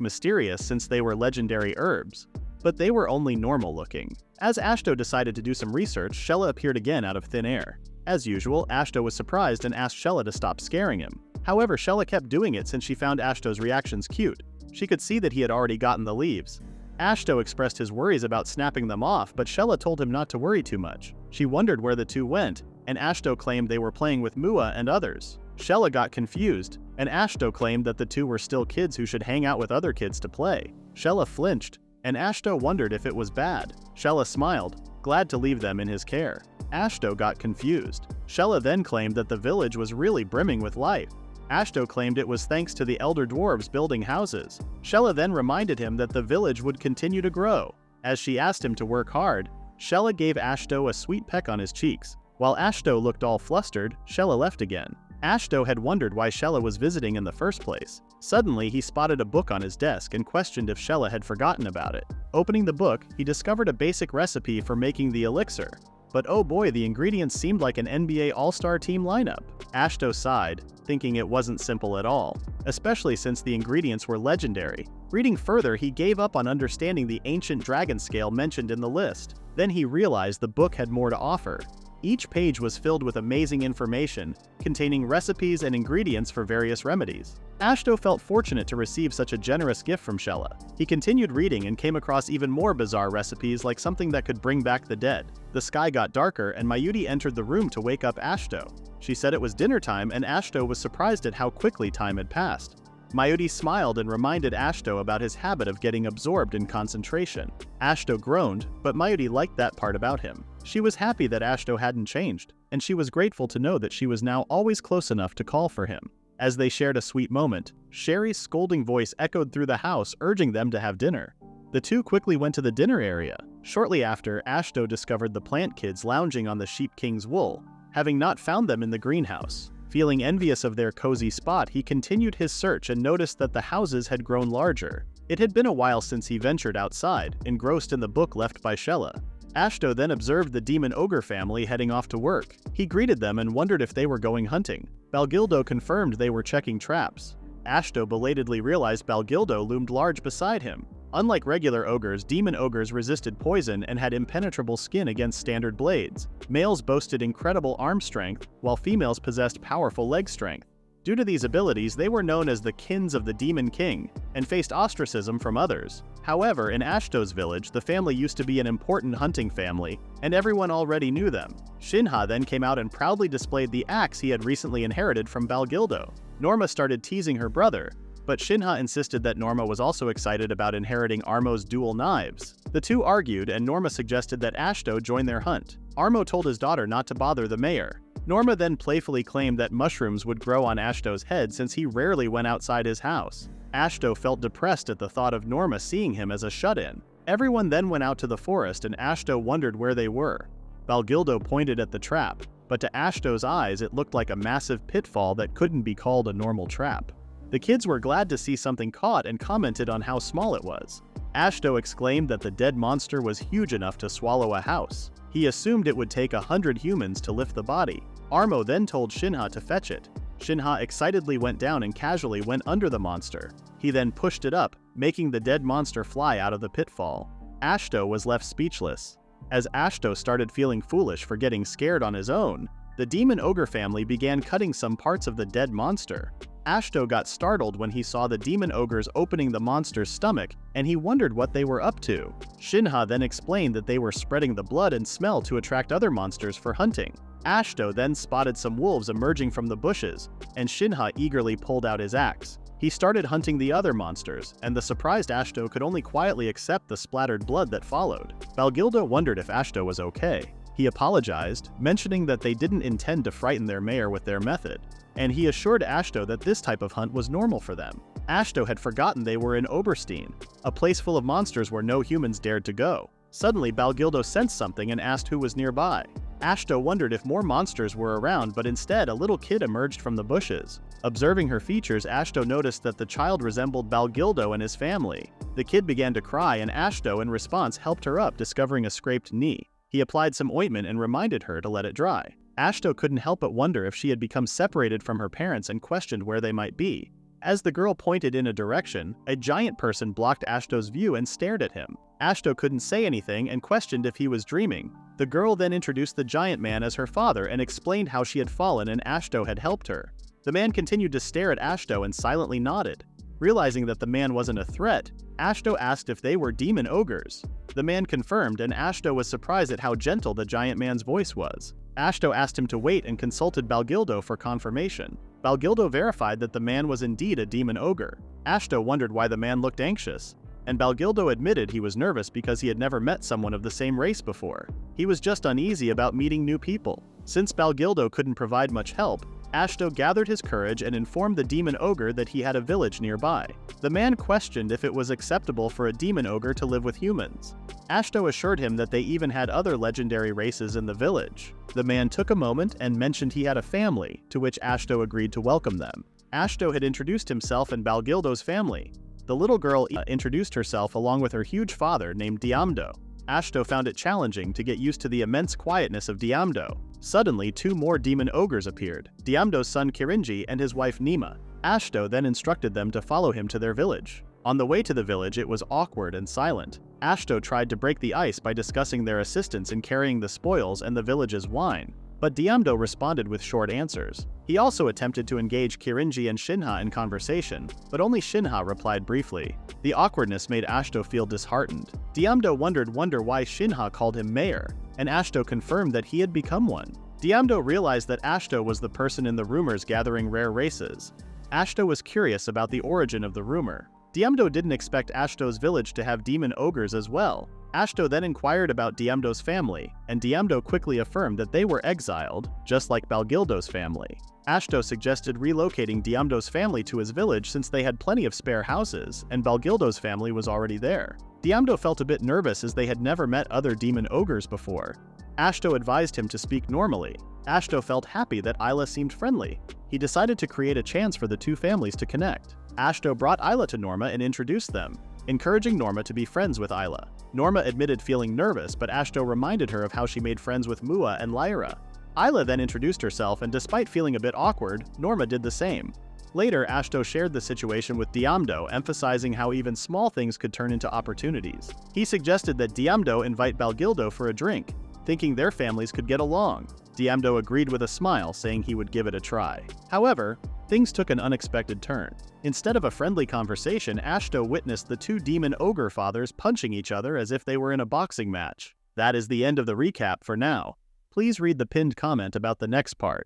mysterious since they were legendary herbs, but they were only normal looking. As Ashto decided to do some research, Shella appeared again out of thin air. As usual, Ashto was surprised and asked Shella to stop scaring him. However, Shella kept doing it since she found Ashto's reactions cute. She could see that he had already gotten the leaves. Ashto expressed his worries about snapping them off, but Shella told him not to worry too much. She wondered where the two went, and Ashto claimed they were playing with Mua and others. Shella got confused, and Ashto claimed that the two were still kids who should hang out with other kids to play. Shella flinched, and Ashto wondered if it was bad. Shella smiled, glad to leave them in his care. Ashto got confused. Shella then claimed that the village was really brimming with life. Ashto claimed it was thanks to the elder dwarves building houses. Shella then reminded him that the village would continue to grow. As she asked him to work hard, Shella gave Ashto a sweet peck on his cheeks. While Ashto looked all flustered, Shella left again. Ashto had wondered why Shella was visiting in the first place. Suddenly, he spotted a book on his desk and questioned if Shella had forgotten about it. Opening the book, he discovered a basic recipe for making the elixir. But oh boy, the ingredients seemed like an NBA All-Star team lineup. Ashto sighed, thinking it wasn't simple at all, especially since the ingredients were legendary. Reading further, he gave up on understanding the ancient dragon scale mentioned in the list. Then he realized the book had more to offer. Each page was filled with amazing information, containing recipes and ingredients for various remedies. Ashto felt fortunate to receive such a generous gift from Shella. He continued reading and came across even more bizarre recipes like something that could bring back the dead. The sky got darker and Mewdy entered the room to wake up Ashto. She said it was dinner time and Ashto was surprised at how quickly time had passed. Mewdy smiled and reminded Ashto about his habit of getting absorbed in concentration. Ashto groaned, but Mewdy liked that part about him. She was happy that Ashto hadn't changed, and she was grateful to know that she was now always close enough to call for him. As they shared a sweet moment, Sherry's scolding voice echoed through the house, urging them to have dinner. The two quickly went to the dinner area. Shortly after, Ashto discovered the plant kids lounging on the Sheep King's wool, having not found them in the greenhouse. Feeling envious of their cozy spot, he continued his search and noticed that the houses had grown larger. It had been a while since he ventured outside, engrossed in the book left by Shella. Ashto then observed the demon ogre family heading off to work. He greeted them and wondered if they were going hunting. Balgildo confirmed they were checking traps. Ashto belatedly realized Balgildo loomed large beside him. Unlike regular ogres, demon ogres resisted poison and had impenetrable skin against standard blades. Males boasted incredible arm strength, while females possessed powerful leg strength. Due to these abilities, they were known as the Kins of the Demon King, and faced ostracism from others. However, in Ashto's village, the family used to be an important hunting family, and everyone already knew them. Shinha then came out and proudly displayed the axe he had recently inherited from Balgildo. Norma started teasing her brother, but Shinha insisted that Norma was also excited about inheriting Armo's dual knives. The two argued, and Norma suggested that Ashto join their hunt. Armo told his daughter not to bother the mayor. Norma then playfully claimed that mushrooms would grow on Ashto's head since he rarely went outside his house. Ashto felt depressed at the thought of Norma seeing him as a shut-in. Everyone then went out to the forest and Ashto wondered where they were. Balgildo pointed at the trap, but to Ashto's eyes it looked like a massive pitfall that couldn't be called a normal trap. The kids were glad to see something caught and commented on how small it was. Ashto exclaimed that the dead monster was huge enough to swallow a house. He assumed it would take 100 humans to lift the body. Armo then told Shinha to fetch it. Shinha excitedly went down and casually went under the monster. He then pushed it up, making the dead monster fly out of the pitfall. Ashto was left speechless. As Ashto started feeling foolish for getting scared on his own, the demon ogre family began cutting some parts of the dead monster. Ashto got startled when he saw the demon ogres opening the monster's stomach, and he wondered what they were up to. Shinha then explained that they were spreading the blood and smell to attract other monsters for hunting. Ashto then spotted some wolves emerging from the bushes, and Shinha eagerly pulled out his axe. He started hunting the other monsters, and the surprised Ashto could only quietly accept the splattered blood that followed. Balgildo wondered if Ashto was okay. He apologized, mentioning that they didn't intend to frighten their mayor with their method, and he assured Ashto that this type of hunt was normal for them. Ashto had forgotten they were in Oberstein, a place full of monsters where no humans dared to go. Suddenly, Balgildo sensed something and asked who was nearby. Ashto wondered if more monsters were around, but instead a little kid emerged from the bushes. Observing her features, Ashto noticed that the child resembled Balgildo and his family. The kid began to cry, and Ashto in response helped her up, discovering a scraped knee. He applied some ointment and reminded her to let it dry. Ashto couldn't help but wonder if she had become separated from her parents and questioned where they might be. As the girl pointed in a direction, a giant person blocked Ashto's view and stared at him. Ashto couldn't say anything and questioned if he was dreaming. The girl then introduced the giant man as her father and explained how she had fallen and Ashto had helped her. The man continued to stare at Ashto and silently nodded. Realizing that the man wasn't a threat, Ashto asked if they were demon ogres. The man confirmed, and Ashto was surprised at how gentle the giant man's voice was. Ashto asked him to wait and consulted Balgildo for confirmation. Balgildo verified that the man was indeed a demon ogre. Ashto wondered why the man looked anxious, and Balgildo admitted he was nervous because he had never met someone of the same race before. He was just uneasy about meeting new people. Since Balgildo couldn't provide much help, Ashto gathered his courage and informed the demon ogre that he had a village nearby. The man questioned if it was acceptable for a demon ogre to live with humans. Ashto assured him that they even had other legendary races in the village. The man took a moment and mentioned he had a family, to which Ashto agreed to welcome them. Ashto had introduced himself and Balgildo's family. The little girl introduced herself along with her huge father named Diamdo. Ashto found it challenging to get used to the immense quietness of Diamdo. Suddenly, two more demon ogres appeared, Diamdo's son Kirinji and his wife Nima. Ashto then instructed them to follow him to their village. On the way to the village, it was awkward and silent. Ashto tried to break the ice by discussing their assistance in carrying the spoils and the village's wine, but Diamdo responded with short answers. He also attempted to engage Kirinji and Shinha in conversation, but only Shinha replied briefly. The awkwardness made Ashto feel disheartened. Diamdo wondered why Shinha called him mayor, and Ashto confirmed that he had become one. Diamdo realized that Ashto was the person in the rumors gathering rare races. Ashto was curious about the origin of the rumor. Diamdo didn't expect Ashto's village to have demon ogres as well. Ashto then inquired about Diamdo's family, and Diamdo quickly affirmed that they were exiled, just like Balgildo's family. Ashto suggested relocating Diamdo's family to his village since they had plenty of spare houses, and Balgildo's family was already there. Diamdo felt a bit nervous as they had never met other demon ogres before. Ashto advised him to speak normally. Ashto felt happy that Isla seemed friendly. He decided to create a chance for the two families to connect. Ashto brought Isla to Norma and introduced them, encouraging Norma to be friends with Isla. Norma admitted feeling nervous, but Ashto reminded her of how she made friends with Mua and Lyra. Isla then introduced herself, and despite feeling a bit awkward, Norma did the same. Later, Ashto shared the situation with Diamdo, emphasizing how even small things could turn into opportunities. He suggested that Diamdo invite Balgildo for a drink, thinking their families could get along. Diamdo agreed with a smile, saying he would give it a try. However, things took an unexpected turn. Instead of a friendly conversation, Ashto witnessed the two demon ogre fathers punching each other as if they were in a boxing match. That is the end of the recap for now. Please read the pinned comment about the next part.